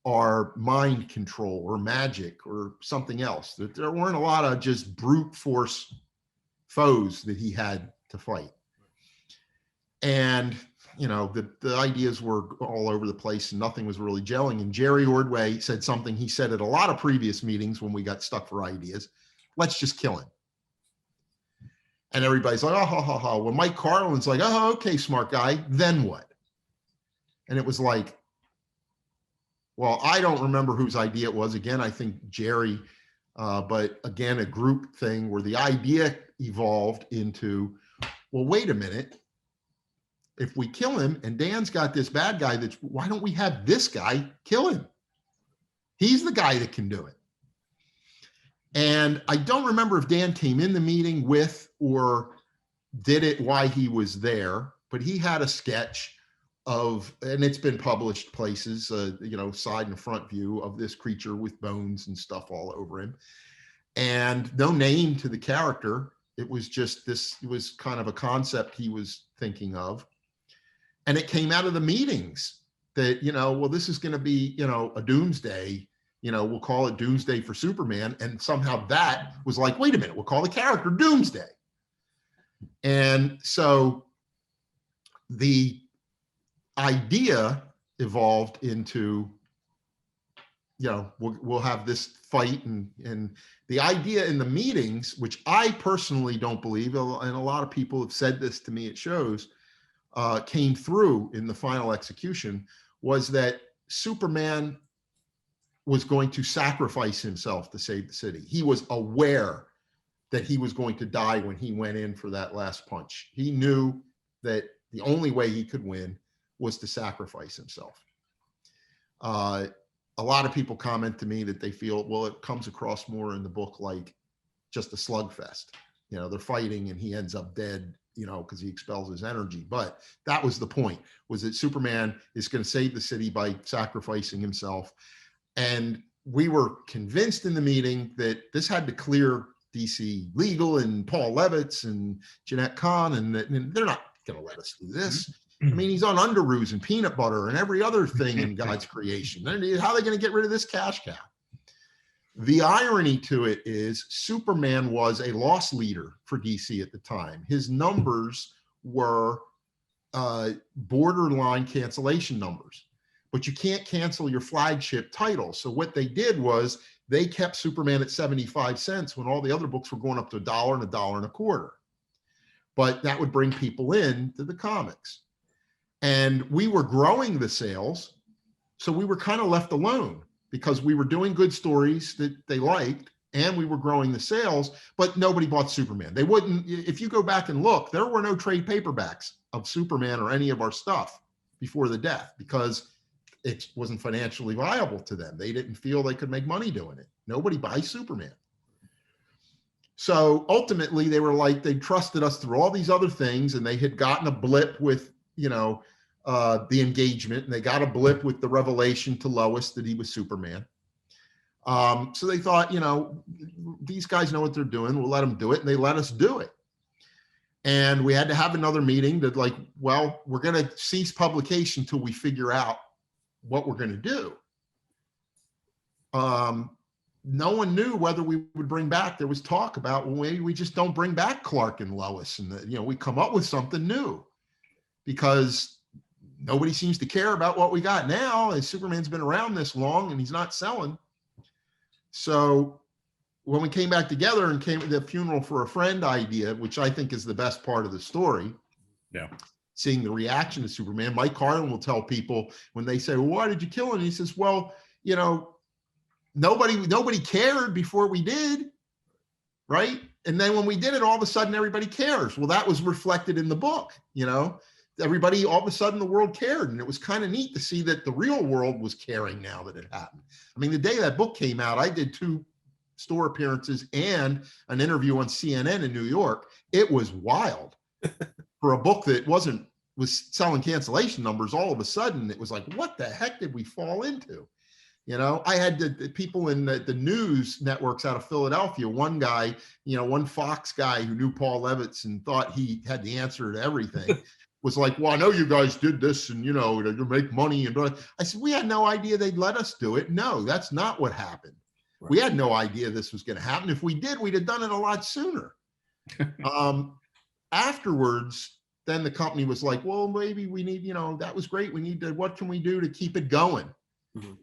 are mind control or magic or something else. That there weren't a lot of just brute force foes that he had to fight. And, you know, the ideas were all over the place and nothing was really gelling. And Jerry Ordway said something he said at a lot of previous meetings when we got stuck for ideas: let's just kill him. And everybody's like, oh, ha, ha, ha. Well, Mike Carlin's like, oh, okay, smart guy, then what? And it was like, well, I don't remember whose idea it was. Again, I think Jerry, but again, a group thing where the idea evolved into, well, wait a minute. If we kill him and Dan's got this bad guy, why don't we have this guy kill him? He's the guy that can do it. And I don't remember if Dan came in the meeting with or did it while he was there, but he had a sketch of, and it's been published places, you know, side and front view of this creature with bones and stuff all over him. And no name to the character. It was just this, it was kind of a concept he was thinking of. And it came out of the meetings that, you know, well, this is going to be, you know, a doomsday, you know, we'll call it Doomsday for Superman. And somehow that was like, wait a minute, we'll call the character Doomsday. And so the idea evolved into, you know, we'll have this fight, and the idea in the meetings, which I personally don't believe, and a lot of people have said this to me at shows, came through in the final execution, was that Superman was going to sacrifice himself to save the city. He was aware that he was going to die when he went in for that last punch. He knew that the only way he could win was to sacrifice himself. A lot of people comment to me that they feel, well, it comes across more in the book like just a slugfest. You know, they're fighting and he ends up dead, you know, because he expels his energy. But that was the point, was that Superman is going to save the city by sacrificing himself. And we were convinced in the meeting that this had to clear DC Legal and Paul Levitz and Jeanette Kahn, and they're not going to let us do this. I mean, he's on Underoos and peanut butter and every other thing in God's creation. How are they going to get rid of this cash cow? The irony to it is Superman was a loss leader for DC at the time. His numbers were borderline cancellation numbers, but you can't cancel your flagship title. So what they did was they kept Superman at 75 cents when all the other books were going up to $1 and $1.25. But that would bring people in to the comics. And we were growing the sales, so we were kind of left alone because we were doing good stories that they liked and we were growing the sales, but nobody bought Superman. They wouldn't, if you go back and look, there were no trade paperbacks of Superman or any of our stuff before the death because it wasn't financially viable to them. They didn't feel they could make money doing it. Nobody buys Superman. So ultimately they were like, they trusted us through all these other things, and they had gotten a blip with, you know, the engagement, and they got a blip with the revelation to Lois that he was Superman. So they thought, you know, these guys know what they're doing. We'll let them do it. And they let us do it. And we had to have another meeting that, like, well, we're going to cease publication until we figure out what we're going to do. No one knew whether we would bring back. There was talk about, well, we just don't bring back Clark and Lois, and you know, we come up with something new, because nobody seems to care about what we got now. And Superman's been around this long and he's not selling. So when we came back together and came to the funeral for a friend idea, which I think is the best part of the story. Yeah. seeing the reaction to Superman. Mike Carlin will tell people when they say, well, why did you kill him? He says, well, you know, nobody cared before we did, right? And then when we did it, all of a sudden everybody cares. Well, that was reflected in the book, you know, everybody, all of a sudden the world cared. And it was kind of neat to see that the real world was caring now that it happened. I mean, the day that book came out, I did 2 store appearances and an interview on CNN in New York. It was wild for a book that was selling cancellation numbers. All of a sudden it was like, what the heck did we fall into? You know, I had the people in the news networks out of Philadelphia, one guy, you know, one Fox guy who knew Paul Levitz and thought he had the answer to everything was like, well, I know you guys did this and, you know, to make money. And I said, we had no idea they'd let us do it. No, that's not what happened. Right. We had no idea this was going to happen. If we did, we'd have done it a lot sooner. Afterwards, then the company was like, well, maybe we need, you know, that was great. We need to, what can we do to keep it going?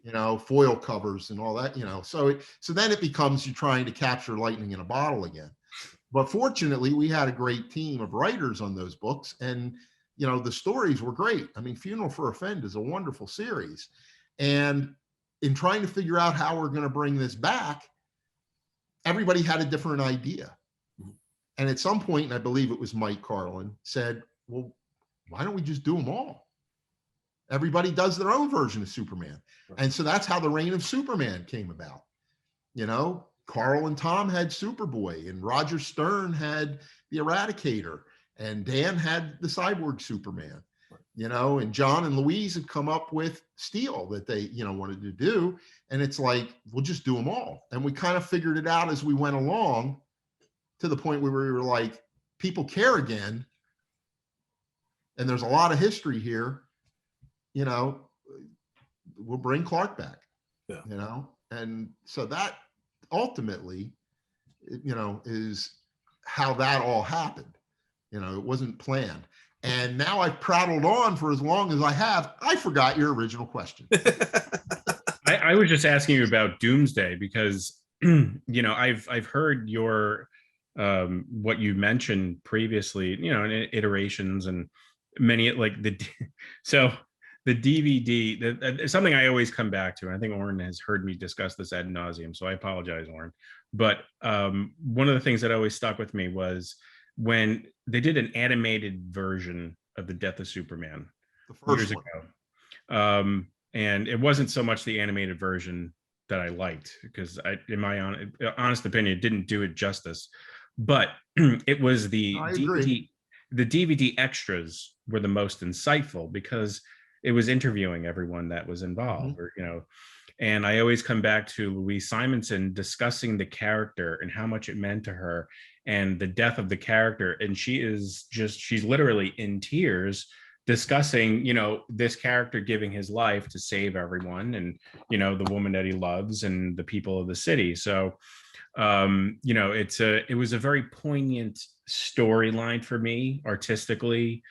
You know, foil covers and all that, you know, so then it becomes you're trying to capture lightning in a bottle again. But fortunately, we had a great team of writers on those books, and, you know, the stories were great. I mean, Funeral for a Friend is a wonderful series. And in trying to figure out how we're going to bring this back, everybody had a different idea. And at some point, and I believe it was Mike Carlin, said, well, why don't we just do them all? Everybody does their own version of Superman. And so that's how the Reign of Superman came about. You know, Carl and Tom had Superboy, and Roger Stern had the Eradicator, and Dan had the Cyborg Superman, you know, and John and Louise had come up with Steel that they, you know, wanted to do. And it's like, we'll just do them all. And we kind of figured it out as we went along to the point where we were like, people care again. And there's a lot of history here. You know, we'll bring Clark back, you know? And so that ultimately, you know, is how that all happened. You know, it wasn't planned. And now I've prattled on for as long as I have. I forgot your original question. I was just asking you about Doomsday because, you know, I've heard your, what you mentioned previously, you know, in iterations and many like the DVD, something I always come back to, and I think Oren has heard me discuss this ad nauseum, so I apologize, Oren. But one of the things that always stuck with me was when they did an animated version of The Death of Superman years ago. And it wasn't so much the animated version that I liked, because in my honest opinion, it didn't do it justice. But it was the DVD extras were the most insightful because it was interviewing everyone that was involved, or, you know, and I always come back to Louise Simonson discussing the character and how much it meant to her and the death of the character. And she's literally in tears discussing, you know, this character giving his life to save everyone and, you know, the woman that he loves and the people of the city. So, you know, it was a very poignant storyline for me artistically.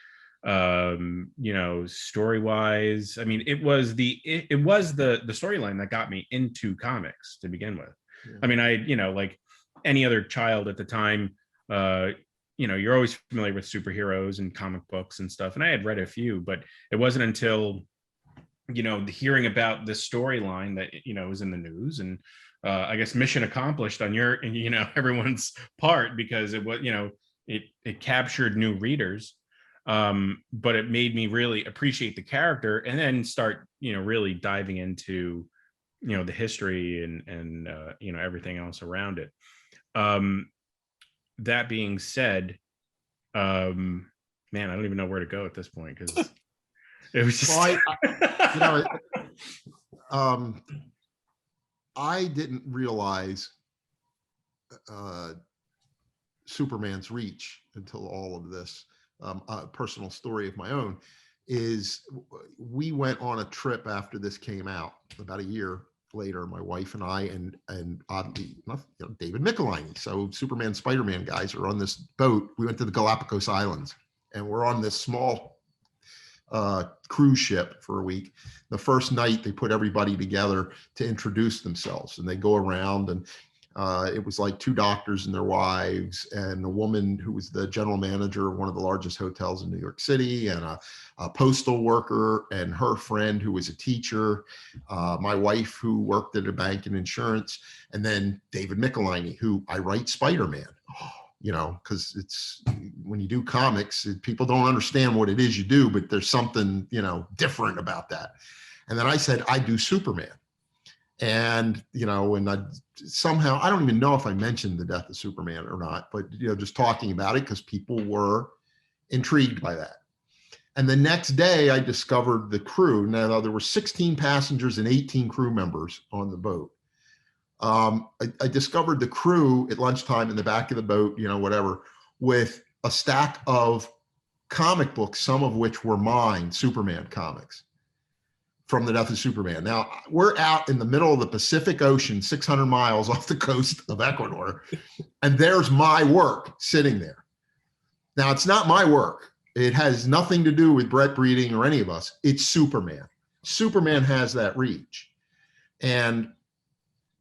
You know, story-wise, I mean, it was the storyline that got me into comics to begin with. Yeah. I mean, you know, like any other child at the time, you know, you're always familiar with superheroes and comic books and stuff. And I had read a few, but it wasn't until, you know, hearing about this storyline that, you know, was in the news, and I guess mission accomplished on your, you know, everyone's part, because it was, you know, it captured new readers. But it made me really appreciate the character, and then start, you know, really diving into, you know, the history and you know, everything else around it. That being said, man, I don't even know where to go at this point, because it was just you know, I didn't realize Superman's reach until all of this. A personal story of my own is we went on a trip after this came out about a year later, my wife and I, and oddly enough, you know, David Michelini. So Superman, Spider-Man guys are on this boat. We went to the Galapagos Islands, and we're on this small cruise ship for a week. The first night they put everybody together to introduce themselves, and they go around, and It was like two doctors and their wives, and a woman who was the general manager of one of the largest hotels in New York City, and a postal worker and her friend who was a teacher, my wife who worked at a bank and insurance, and then David Michelinie, who I write Spider-Man. You know, because it's when you do comics, people don't understand what it is you do, but there's something, you know, different about that. And then I said, I do Superman. And, you know, and somehow, I don't even know if I mentioned the death of Superman or not, but, you know, just talking about it because people were intrigued by that. And the next day I discovered the crew. Now there were 16 passengers and 18 crew members on the boat. I discovered the crew at lunchtime in the back of the boat, you know, whatever, with a stack of comic books, some of which were mine, Superman comics from the death of Superman. Now we're out in the middle of the Pacific Ocean, 600 miles off the coast of Ecuador, and there's my work sitting there. Now it's not my work. It has nothing to do with Brett Breeding or any of us. It's Superman. Superman has that reach. And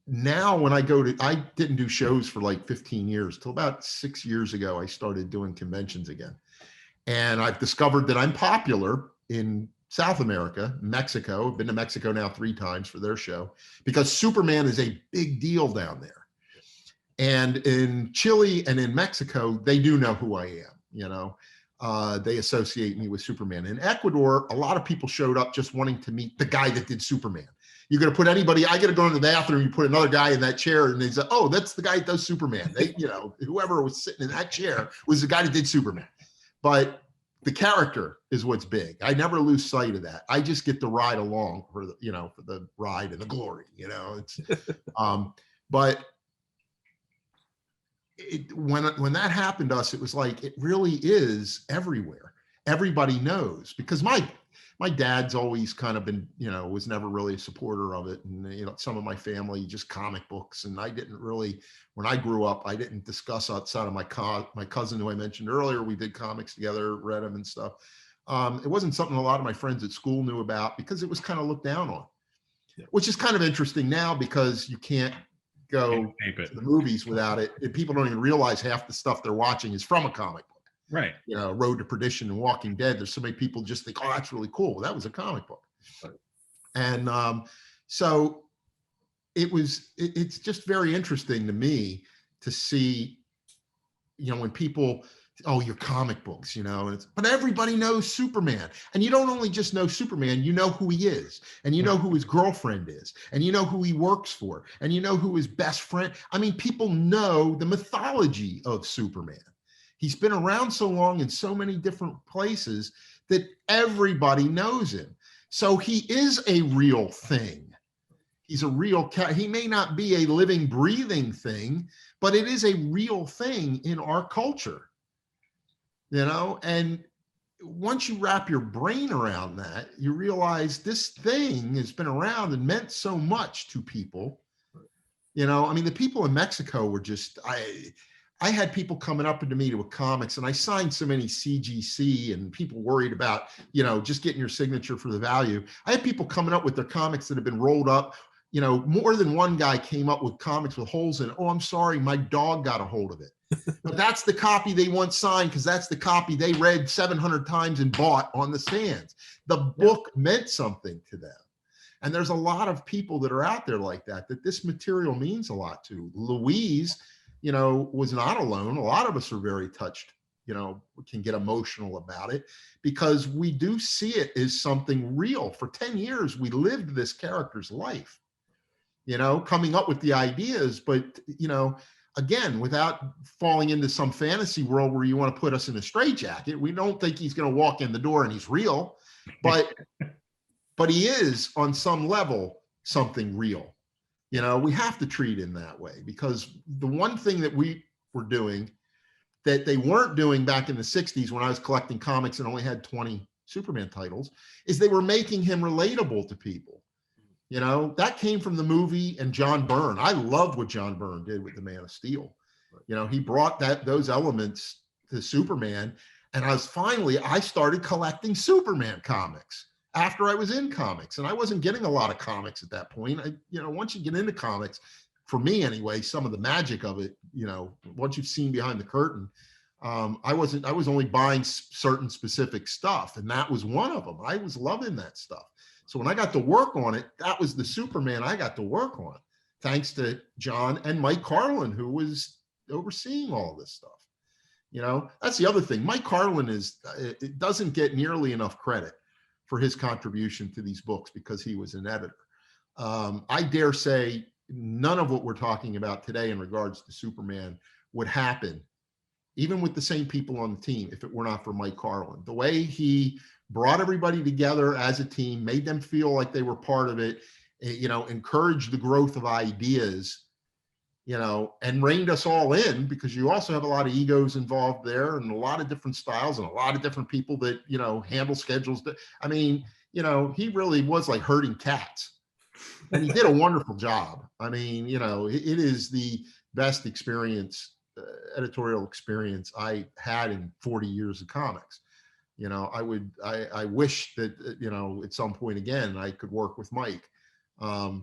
now when I didn't do shows for like 15 years, till about 6 years ago, I started doing conventions again. And I've discovered that I'm popular in South America, Mexico. I've been to Mexico now 3 times for their show because Superman is a big deal down there. And in Chile and in Mexico, they do know who I am, you know. They associate me with Superman. In Ecuador, a lot of people showed up just wanting to meet the guy that did Superman. You're going to put anybody, I got to go in the bathroom, you put another guy in that chair and they say, oh, that's the guy that does Superman. They, you know, whoever was sitting in that chair was the guy that did Superman. But the character is what's big. I never lose sight of that. I just get to ride along for the, you know, for the ride and the glory, you know, it's, but when that happened to us, it was like, it really is everywhere. Everybody knows because my dad's always kind of been, you know, was never really a supporter of it. And, you know, some of my family, just comic books. And I didn't really, when I grew up, I didn't discuss outside of my cousin who I mentioned earlier. We did comics together, read them and stuff. It wasn't something a lot of my friends at school knew about because it was kind of looked down on, which is kind of interesting now because you can't go to the movies without it. And people don't even realize half the stuff they're watching is from a comic book. Right. You know, Road to Perdition and Walking Dead. There's so many people just think, oh, that's really cool. That was a comic book. Right. And so it's just very interesting to me to see, you know, when people, oh, your comic books, you know, but everybody knows Superman. And you don't only just know Superman, you know who he is, and you know who his girlfriend is, and you know who he works for, and you know who his best friend. I mean, people know the mythology of Superman. He's been around so long in so many different places that everybody knows him. So he is a real thing. He's a real cat. He may not be a living, breathing thing, but it is a real thing in our culture. You know, and once you wrap your brain around that, you realize this thing has been around and meant so much to people. You know, I mean, the people in Mexico were just, I had people coming up to me with comics, and I signed so many CGC, and people worried about, you know, just getting your signature for the value. I had people coming up with their comics that have been rolled up. You know, more than one guy came up with comics with holes in it. Oh, I'm sorry, my dog got a hold of it. But that's the copy they want signed because that's the copy they read 700 times and bought on the stands. The book meant something to them. And there's a lot of people that are out there like that this material means a lot to. Louise, you know, was not alone. A lot of us are very touched, you know, can get emotional about it because we do see it as something real. For 10 years, we lived this character's life, you know, coming up with the ideas, but, you know, again, without falling into some fantasy world where you want to put us in a straitjacket, we don't think he's going to walk in the door and he's real, but he is on some level something real. You know, we have to treat him that way because the one thing that we were doing that they weren't doing back in the 60s when I was collecting comics and only had 20 Superman titles is they were making him relatable to people. You know, that came from the movie and John Byrne. I loved what John Byrne did with the Man of Steel. You know, he brought those elements to Superman. And I started collecting Superman comics after I was in comics. And I wasn't getting a lot of comics at that point. You know, once you get into comics, for me anyway, some of the magic of it, once you've seen behind the curtain, I was only buying certain specific stuff, and that was one of them. I was loving that stuff. So when I got to work on it, that was the Superman I got to work on, thanks to John and Mike Carlin, who was overseeing all this stuff. That's the other thing. Mike Carlin it doesn't get nearly enough credit for his contribution to these books because he was an editor. I dare say none of what we're talking about today in regards to Superman would happen, even with the same people on the team, if it were not for Mike Carlin. The way he brought everybody together as a team, made them feel like they were part of it, encouraged the growth of ideas, and reined us all in, because you also have a lot of egos involved there and a lot of different styles and a lot of different people that, handle schedules. He really was like herding cats, and he did a wonderful job. It is the best editorial experience I had in 40 years of comics. I wish that, at some point again, I could work with Mike.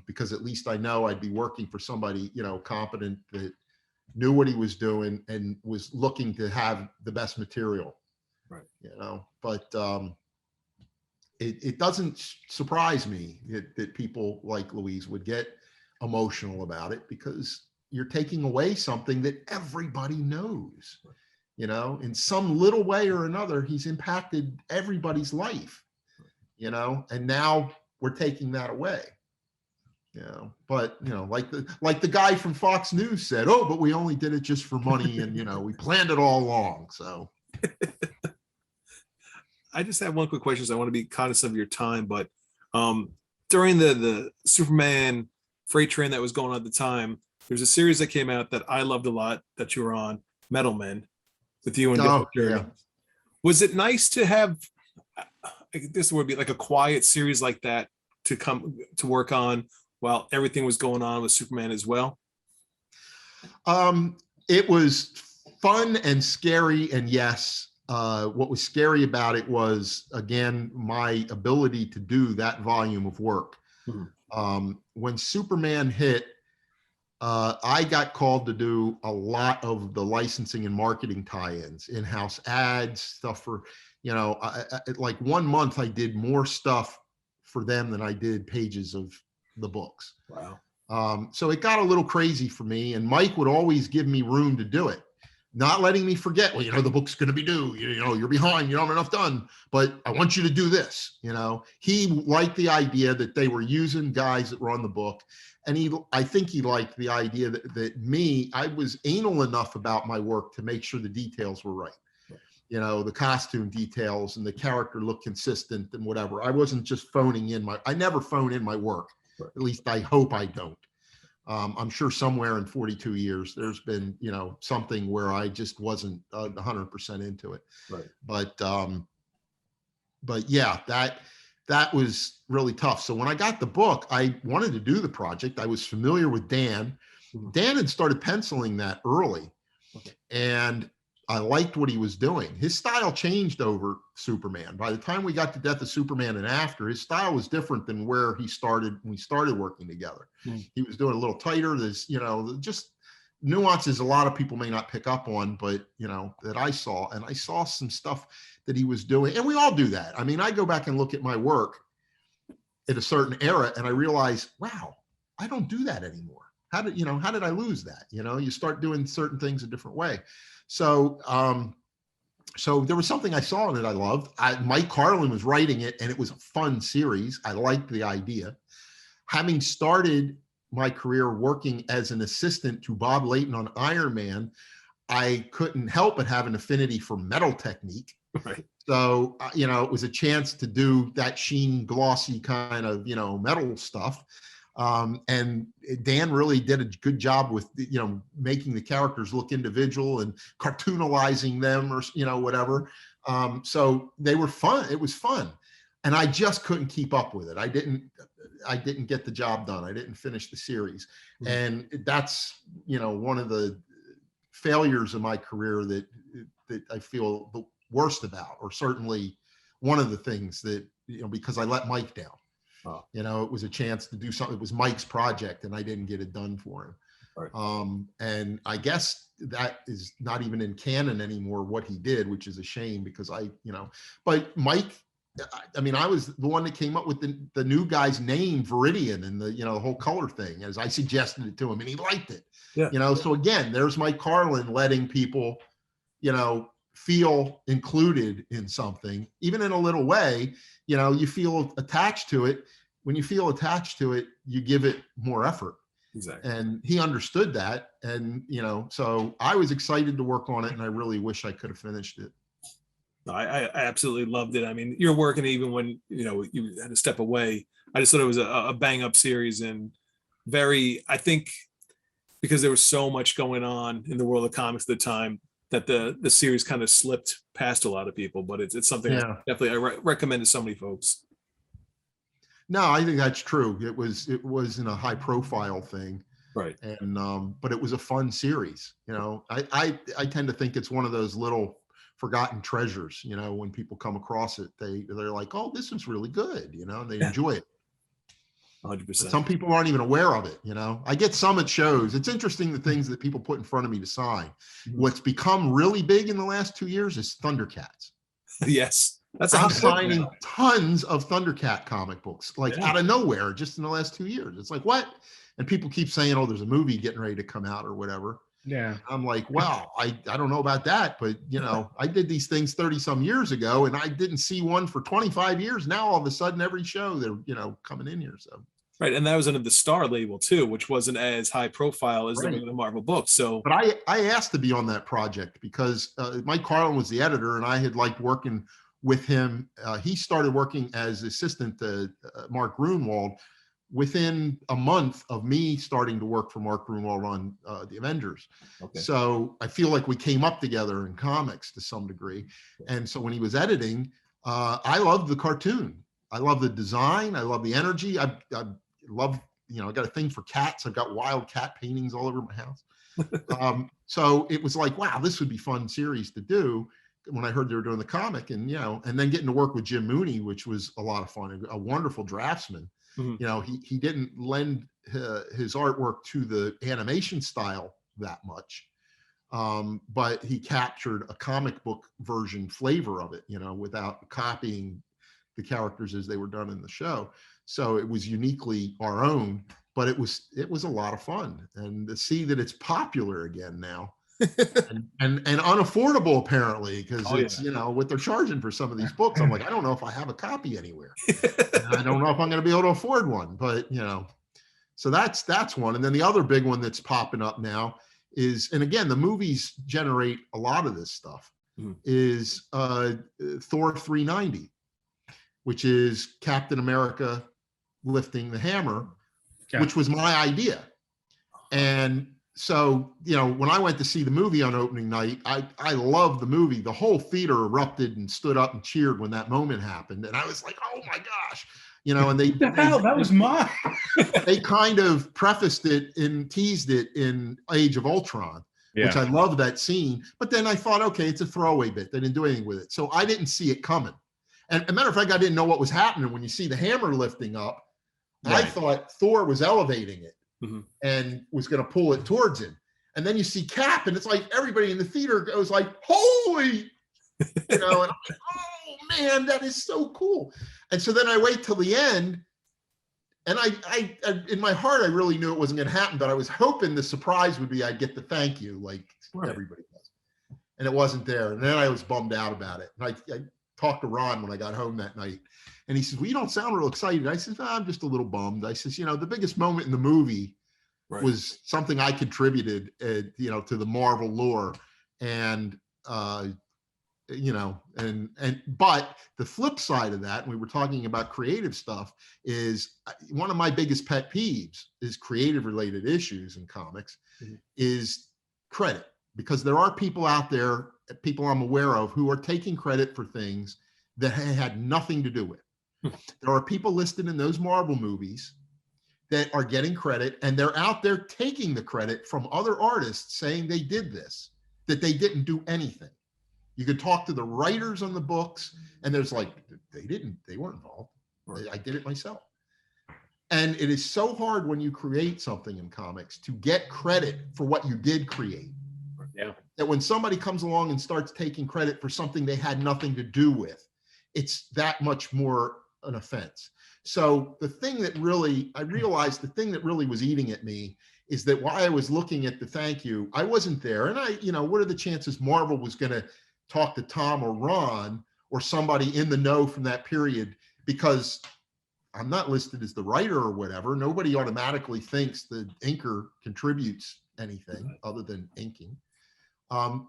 Because at least I know I'd be working for somebody, competent, that knew what he was doing and was looking to have the best material. Right. But it doesn't surprise me that people like Louise would get emotional about it, because you're taking away something that everybody knows. In some little way or another, he's impacted everybody's life, and now we're taking that away. But like the guy from Fox News said, "Oh, but we only did it just for money, and we planned it all along." So I just have one quick question. So I want to be cognizant of your time, but during the Superman freight train that was going on at the time, there's a series that came out that I loved a lot that you were on, Metal Men, with you and Dan Jurgens. Yeah. Was it nice to have, this would be like a quiet series like that to come to work on while everything was going on with Superman as well? It was fun and scary, and yes, what was scary about it was, again, my ability to do that volume of work. Mm-hmm. When Superman hit, I got called to do a lot of the licensing and marketing tie-ins, in-house ads, stuff for, like 1 month I did more stuff for them than I did pages of the books. Wow. So it got a little crazy for me, and Mike would always give me room to do it, not letting me forget, well, the book's going to be due, you're behind, you don't have enough done, but I want you to do this. He liked the idea that they were using guys that were on the book. And I think he liked the idea that I was anal enough about my work to make sure the details were right. The costume details and the character looked consistent and whatever. I wasn't just phoning in I never phone in my work. Right. At least I hope I don't. I'm sure somewhere in 42 years, there's been, something where I just wasn't 100% into it. Right. But yeah, that was really tough. So when I got the book, I wanted to do the project. I was familiar with Dan. Mm-hmm. Dan had started penciling that early. Okay. And I liked what he was doing. His style changed over Superman. By the time we got to Death of Superman and after, his style was different than where he started when we started working together. Mm. He was doing a little tighter. There's, just nuances a lot of people may not pick up on, but, that I saw. And I saw some stuff that he was doing. And we all do that. I go back and look at my work at a certain era and I realize, wow, I don't do that anymore. How did I lose that? You start doing certain things a different way. So there was something I saw in it I loved. Mike Carlin was writing it, and it was a fun series. I liked the idea. Having started my career working as an assistant to Bob Layton on Iron Man, I couldn't help but have an affinity for metal technique. Right. So, it was a chance to do that sheen, glossy kind of, metal stuff. And Dan really did a good job with, making the characters look individual and cartoonalizing them or, whatever. So they were fun. It was fun. And I just couldn't keep up with it. I didn't get the job done. I didn't finish the series. Mm-hmm. And that's, one of the failures of my career that I feel the worst about, or certainly one of the things that, because I let Mike down. Oh. It was a chance to do something. It was Mike's project and I didn't get it done for him. Right. And I guess that is not even in canon anymore, what he did, which is a shame because but Mike, I mean, I was the one that came up with the new guy's name, Viridian, and the whole color thing, as I suggested it to him, and he liked it. Yeah. So again, there's Mike Carlin letting people, feel included in something, even in a little way. You feel attached to it. When you feel attached to it, you give it more effort. Exactly. And he understood that. And, so I was excited to work on it, and I really wish I could have finished it. I absolutely loved it. I mean, you're working even when, you had to step away. I just thought it was a bang up series, and I think because there was so much going on in the world of comics at the time that the series kind of slipped past a lot of people, but it's something I recommend to so many folks. No, I think that's true. It wasn't a high profile thing. Right. And, but it was a fun series. I tend to think it's one of those little forgotten treasures, when people come across it, they're like, oh, this is really good, and they enjoy it. 100%. But some people aren't even aware of it. I get some at shows. It's interesting the things that people put in front of me to sign. Mm-hmm. What's become really big in the last 2 years is Thundercats. Yes. I'm signing tons of Thundercat comic books, out of nowhere, just in the last 2 years. It's like, what? And people keep saying, oh, there's a movie getting ready to come out or whatever. Yeah. I'm like, wow, I don't know about that, but I did these things 30 some years ago, and I didn't see one for 25 years. Now all of a sudden every show they're coming in here. So right. And that was under the Star label too, which wasn't as high profile as the Marvel books. So but I asked to be on that project because Mike Carlin was the editor, and I had liked working with him. He started working as assistant to Mark Grunwald within a month of me starting to work for Mark Grunwald on the Avengers. Okay. So I feel like we came up together in comics to some degree. And so when he was editing, I loved the cartoon. I love the design. I love the energy. I love, I got a thing for cats. I've got wild cat paintings all over my house. So it was like, wow, this would be fun series to do when I heard they were doing the comic, and, and then getting to work with Jim Mooney, which was a lot of fun, a wonderful draftsman. Mm-hmm. He didn't lend his artwork to the animation style that much, but he captured a comic book version flavor of it, without copying the characters as they were done in the show. So it was uniquely our own, but it was a lot of fun. And to see that it's popular again now and unaffordable apparently, because it's what they're charging for some of these books. I'm like, I don't know if I have a copy anywhere. I don't know if I'm going to be able to afford one, but so that's one. And then the other big one that's popping up now is, and again, the movies generate a lot of this stuff, is Thor 390, which is Captain America lifting the hammer, which was my idea. And so, when I went to see the movie on opening night, I loved the movie. The whole theater erupted and stood up and cheered when that moment happened. And I was like, oh my gosh, and that was mine. They kind of prefaced it and teased it in Age of Ultron, which I love that scene. But then I thought, okay, it's a throwaway bit. They didn't do anything with it. So I didn't see it coming. And as a matter of fact, I didn't know what was happening when you see the hammer lifting up. Right. I thought Thor was elevating it. Mm-hmm. And was going to pull it towards him. And then you see Cap, and it's like everybody in the theater goes like, holy, and I'm like, oh man, that is so cool. And so then I wait till the end, and I in my heart, I really knew it wasn't going to happen, but I was hoping the surprise would be I'd get the thank you like everybody does. And it wasn't there. And then I was bummed out about it. And I talked to Ron when I got home that night. And he says, well, you don't sound real excited. I said, I'm just a little bummed. I says, the biggest moment in the movie was something I contributed, to the Marvel lore. And, but the flip side of that, and we were talking about creative stuff, is one of my biggest pet peeves is creative related issues in comics is credit, because there are people out there, people I'm aware of, who are taking credit for things that had nothing to do with. There are people listed in those Marvel movies that are getting credit, and they're out there taking the credit from other artists saying they did this, that they didn't do anything. You could talk to the writers on the books, and there's like, they weren't involved. I did it myself. And it is so hard when you create something in comics to get credit for what you did create. Yeah. That when somebody comes along and starts taking credit for something they had nothing to do with, it's that much more an offense. So the thing that really, I realized the thing that really was eating at me is that while I was looking at the thank you, I wasn't there. And what are the chances Marvel was going to talk to Tom or Ron or somebody in the know from that period? Because I'm not listed as the writer or whatever. Nobody automatically thinks the inker contributes anything other than inking.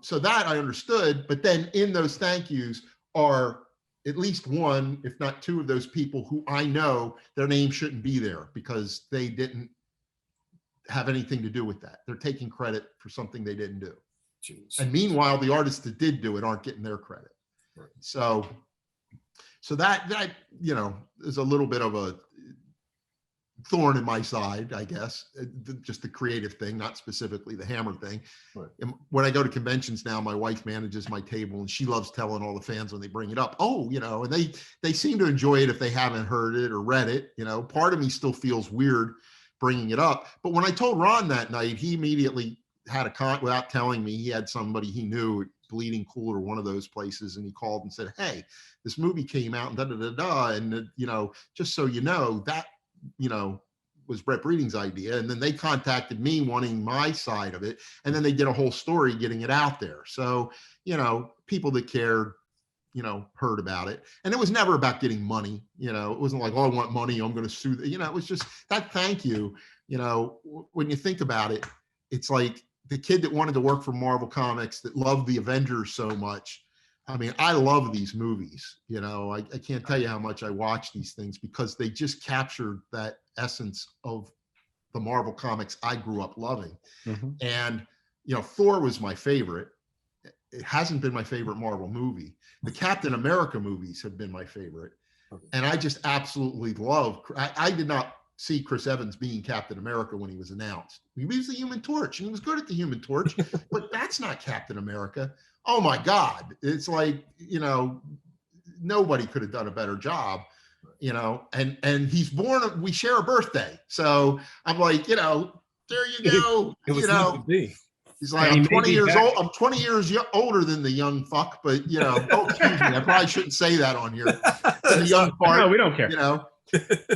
So that I understood, but then in those thank yous are at least one, if not two of those people who I know their name shouldn't be there because they didn't have anything to do with that. They're taking credit for something they didn't do. Jeez. And meanwhile, the artists that did do it aren't getting their credit. Right. So that is a little bit of a thorn in my side, I guess, just the creative thing, not specifically the Hammer thing. Right. And when I go to conventions now, my wife manages my table and she loves telling all the fans when they bring it up, and they seem to enjoy it if they haven't heard it or read it. Part of me still feels weird bringing it up. But when I told Ron that night, he immediately had without telling me, he had somebody he knew at Bleeding Cool or one of those places, and he called and said, hey, this movie came out and and just so you know, that was Brett Breeding's idea. And then they contacted me wanting my side of it. And then they did a whole story getting it out there. So, people that cared, heard about it. And it was never about getting money. It wasn't like, oh, I want money, I'm going to sue. It was just that thank you. When you think about it, it's like the kid that wanted to work for Marvel Comics that loved the Avengers so much. I mean, I love these movies. I can't tell you how much I watch these things because they just captured that essence of the Marvel Comics I grew up loving. Mm-hmm. And, Thor was my favorite. It hasn't been my favorite Marvel movie. The Captain America movies have been my favorite. And I just absolutely love, I did not see Chris Evans being Captain America when he was announced. He was the Human Torch and he was good at the Human Torch, but that's not Captain America. Oh my God. It's like, nobody could have done a better job, and he's born, we share a birthday. So I'm like, there you go. He's like, I'm 20 years old. I'm 20 years older than the young fuck, but oh, excuse me. I probably shouldn't say that on here. The young part, no, we don't care.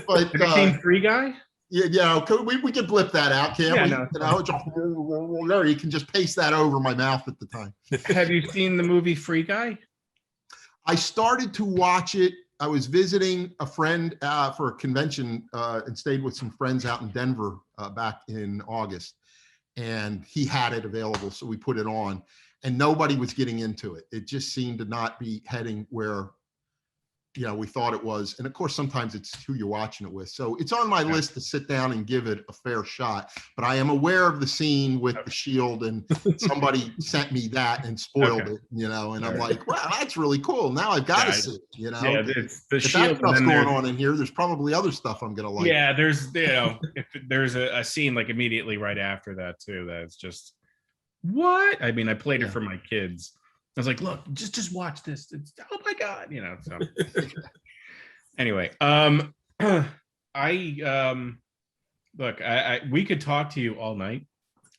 But became Free Guy. Yeah, we can blip that out, can't we? No. You can just paste that over my mouth at the time. Have you seen the movie Free Guy? I started to watch it. I was visiting a friend for a convention and stayed with some friends out in Denver back in August, and he had it available, so we put it on, and nobody was getting into it. It just seemed to not be heading where we thought it was. And of course, sometimes it's who you're watching it with. So it's on my list to sit down and give it a fair shot. But I am aware of the scene with the shield, and somebody sent me that and spoiled it, and I'm like, wow, that's really cool. Now I've got to see it, Yeah, it's the if shield. that stuff's going on in here, there's probably other stuff I'm going to like. Yeah, there's, if there's a scene like immediately right after that too, that's just, what? I mean, I played it for my kids. I was like, look, just watch this. It's, oh my God, so. Anyway, we could talk to you all night.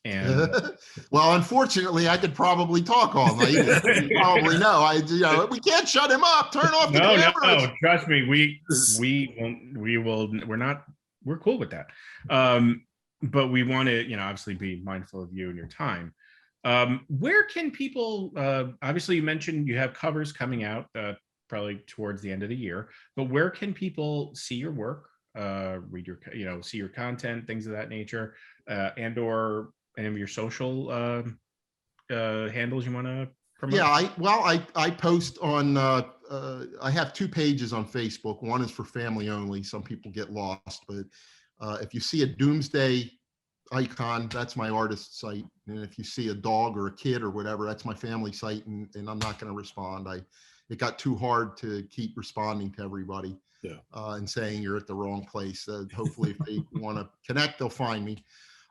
And well, unfortunately, I could probably talk all night. You probably know. We can't shut him up. Turn off the camera. No, trust me. We're cool with that. But we want to, obviously be mindful of you and your time. Where can people, obviously you mentioned you have covers coming out probably towards the end of the year, but where can people see your work, read your, see your content, things of that nature, and or any of your social handles you want to promote? Yeah, I post on, I have 2 pages on Facebook. One is for family only. Some people get lost, but if you see a Doomsday icon, that's my artist site, and if you see a dog or a kid or whatever, that's my family site, and I'm not going to respond. It got too hard to keep responding to everybody and saying you're at the wrong place. Hopefully if they want to connect, they'll find me.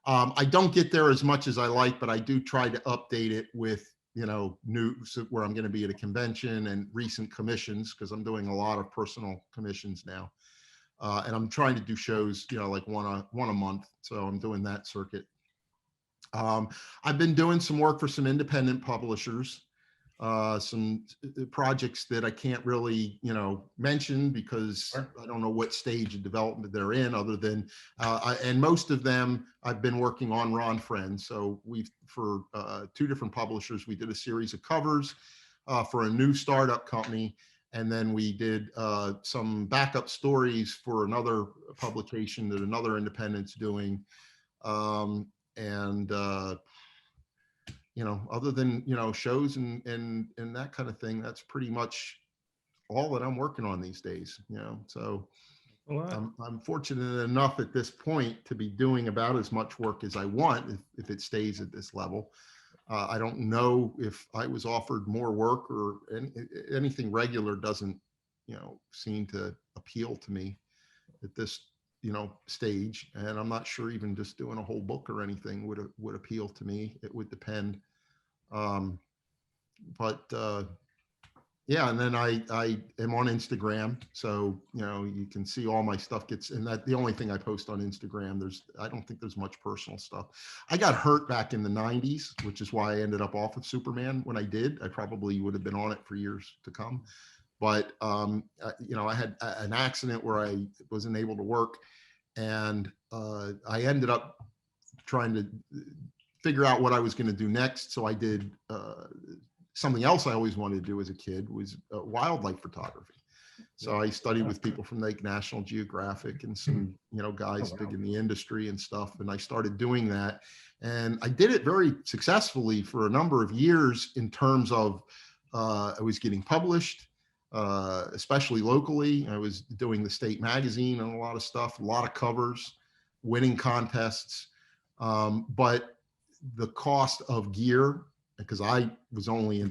I don't get there as much as I like, but I do try to update it with news where I'm going to be at a convention and recent commissions, because I'm doing a lot of personal commissions now. And I'm trying to do shows, like one a month. So I'm doing that circuit. I've been doing some work for some independent publishers, some projects that I can't really, mention because I don't know what stage of development they're in, other than, and most of them I've been working on Ron Frenz. So for 2 different publishers, we did a series of covers for a new startup company. And then we did some backup stories for another publication that another independent's doing. Other than, shows and that kind of thing, that's pretty much all that I'm working on these days, so I'm fortunate enough at this point to be doing about as much work as I want if it stays at this level. I don't know if I was offered more work or anything regular doesn't, seem to appeal to me at this stage, and I'm not sure even just doing a whole book or anything would appeal to me. It would depend. Yeah, and then I am on Instagram, so you can see all my stuff and that the only thing I post on Instagram. I don't think there's much personal stuff. I got hurt back in the 90s, which is why I ended up off of Superman when I did. I probably would have been on it for years to come. But, I had an accident where I wasn't able to work, and I ended up trying to figure out what I was going to do next. So I did something else I always wanted to do as a kid, was wildlife photography. So I studied with people from like National Geographic and some, guys big in the industry and stuff. And I started doing that. And I did it very successfully for a number of years in terms of I was getting published. Especially locally. I was doing the state magazine and a lot of stuff, a lot of covers, winning contests. But the cost of gear, because I only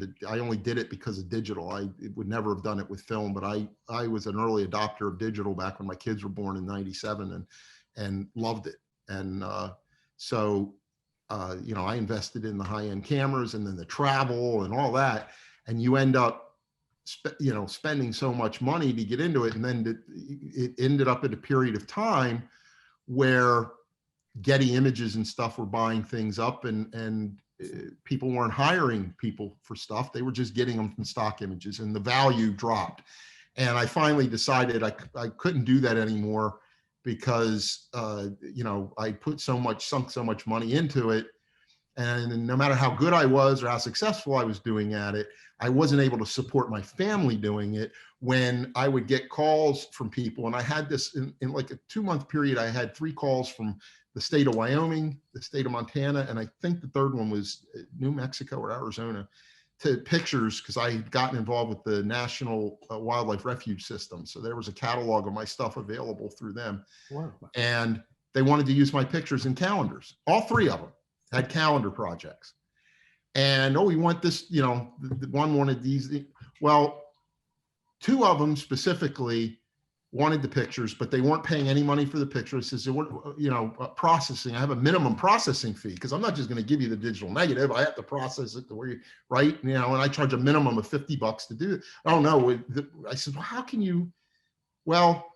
did it because of digital. I would never have done it with film, but I was an early adopter of digital back when my kids were born in '97 and loved it. And I invested in the high-end cameras and then the travel and all that. And you end up spending so much money to get into it. And then it ended up at a period of time where Getty Images and stuff were buying things up, and people weren't hiring people for stuff. They were just getting them from stock images, and the value dropped. And I finally decided I couldn't do that anymore because, I sunk so much money into it. And no matter how good I was or how successful I was doing at it, I wasn't able to support my family doing it when I would get calls from people. And I had this in like a 2-month period, I had 3 calls from the state of Wyoming, the state of Montana, and I think the third one was New Mexico or Arizona, to pictures, because I had gotten involved with the National Wildlife Refuge System. So there was a catalog of my stuff available through them. Wow. And they wanted to use my pictures in calendars. All 3 of them had calendar projects. And, we want this, the one wanted these. Well, 2 of them specifically wanted the pictures, but they weren't paying any money for the pictures. Says, processing. I have a minimum processing fee because I'm not just going to give you the digital negative. I have to process it the way, right? And I charge a minimum of $50 to do it. Oh no! I said, well, how can you? Well,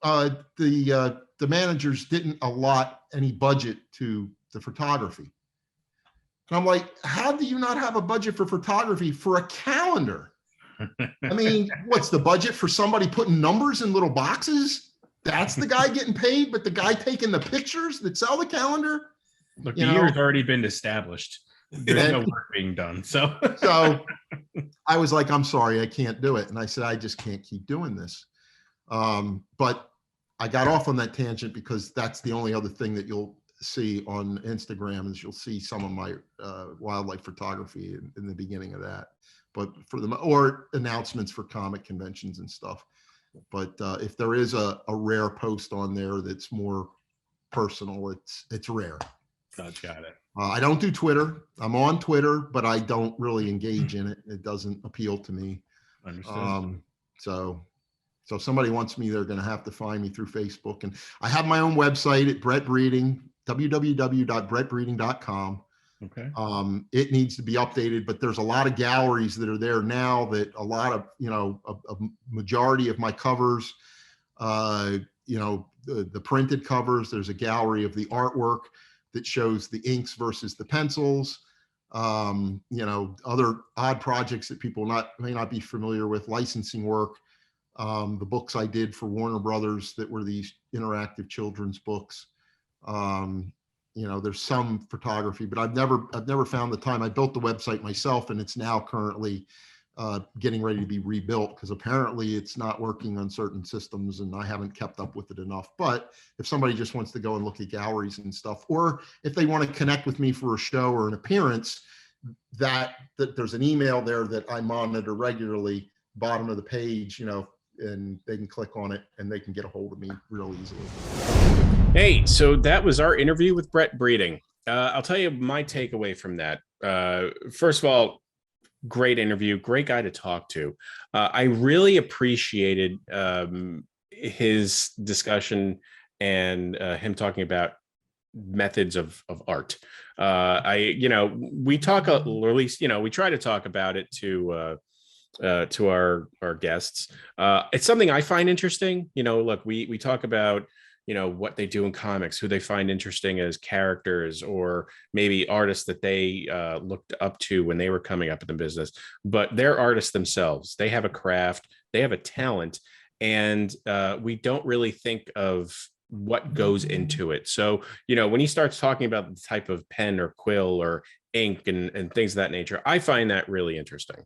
the managers didn't allot any budget to the photography. And I'm like, how do you not have a budget for photography for a calendar? I mean, what's the budget for somebody putting numbers in little boxes? That's the guy getting paid, but the guy taking the pictures that sell the calendar? Look, the year's already been established. There's no work being done. So I was like, I'm sorry, I can't do it. And I said, I just can't keep doing this. But I got off on that tangent because that's the only other thing that you'll see on Instagram is you'll see some of my wildlife photography in the beginning of that, but or announcements for comic conventions and stuff. But if there is a rare post on there that's more personal, it's rare. Got it. I don't do Twitter. I'm on Twitter, but I don't really engage in it. It doesn't appeal to me. Understood. So if somebody wants me, they're going to have to find me through Facebook. And I have my own website at Brett Breeding, www.brettbreeding.com. Okay. It needs to be updated, but there's a lot of galleries that are there now that a lot of, a majority of my covers The printed covers. There's a gallery of the artwork that shows the inks versus the pencils. Other odd projects that people may not be familiar with, licensing work. The books I did for Warner Brothers that were these interactive children's books. There's some photography, but I've never found the time. I built the website myself, and it's now currently getting ready to be rebuilt because apparently it's not working on certain systems, and I haven't kept up with it enough. But if somebody just wants to go and look at galleries and stuff, or if they want to connect with me for a show or an appearance, that there's an email there that I monitor regularly, bottom of the page, and they can click on it and they can get a hold of me real easily. Hey, so that was our interview with Brett Breeding. I'll tell you my takeaway from that. First of all, great interview, great guy to talk to. I really appreciated his discussion and him talking about methods of art. We talk, or at least, we try to talk about it to our guests. It's something I find interesting. Look, we talk about what they do in comics, who they find interesting as characters, or maybe artists that they looked up to when they were coming up in the business. But they're artists themselves. They have a craft, they have a talent, and we don't really think of what goes into it. So, when he starts talking about the type of pen or quill or ink and things of that nature, I find that really interesting.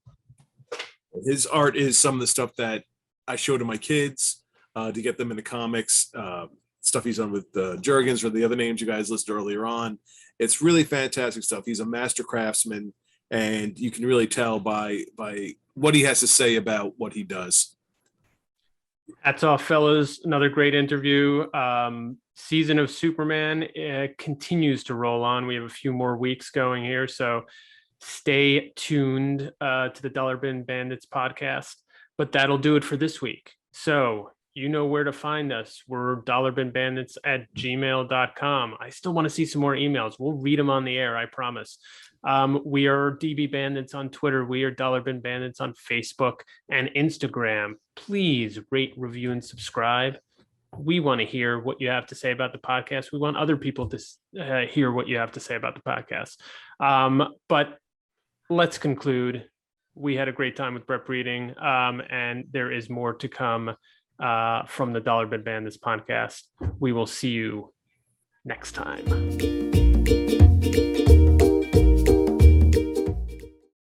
His art is some of the stuff that I show to my kids to get them into comics. Stuff he's done with Jurgens or the other names you guys listed earlier on. It's really fantastic stuff. He's a master craftsman, and you can really tell by what he has to say about what he does. Hats off, fellas. Another great interview. Season of Superman continues to roll on. We have a few more weeks going here, so stay tuned to the Dollar Bin Bandits podcast. But that'll do it for this week. So you know where to find us. We're dollarbinbandits@gmail.com. I still want to see some more emails. We'll read them on the air, I promise. We are DB Bandits on Twitter. We are Dollar Bin Bandits on Facebook and Instagram. Please rate, review, and subscribe. We want to hear what you have to say about the podcast. We want other people to hear what you have to say about the podcast. But let's conclude. We had a great time with Brett Breeding, and there is more to come from the Dollar Bin Bandits podcast. We will see you next time.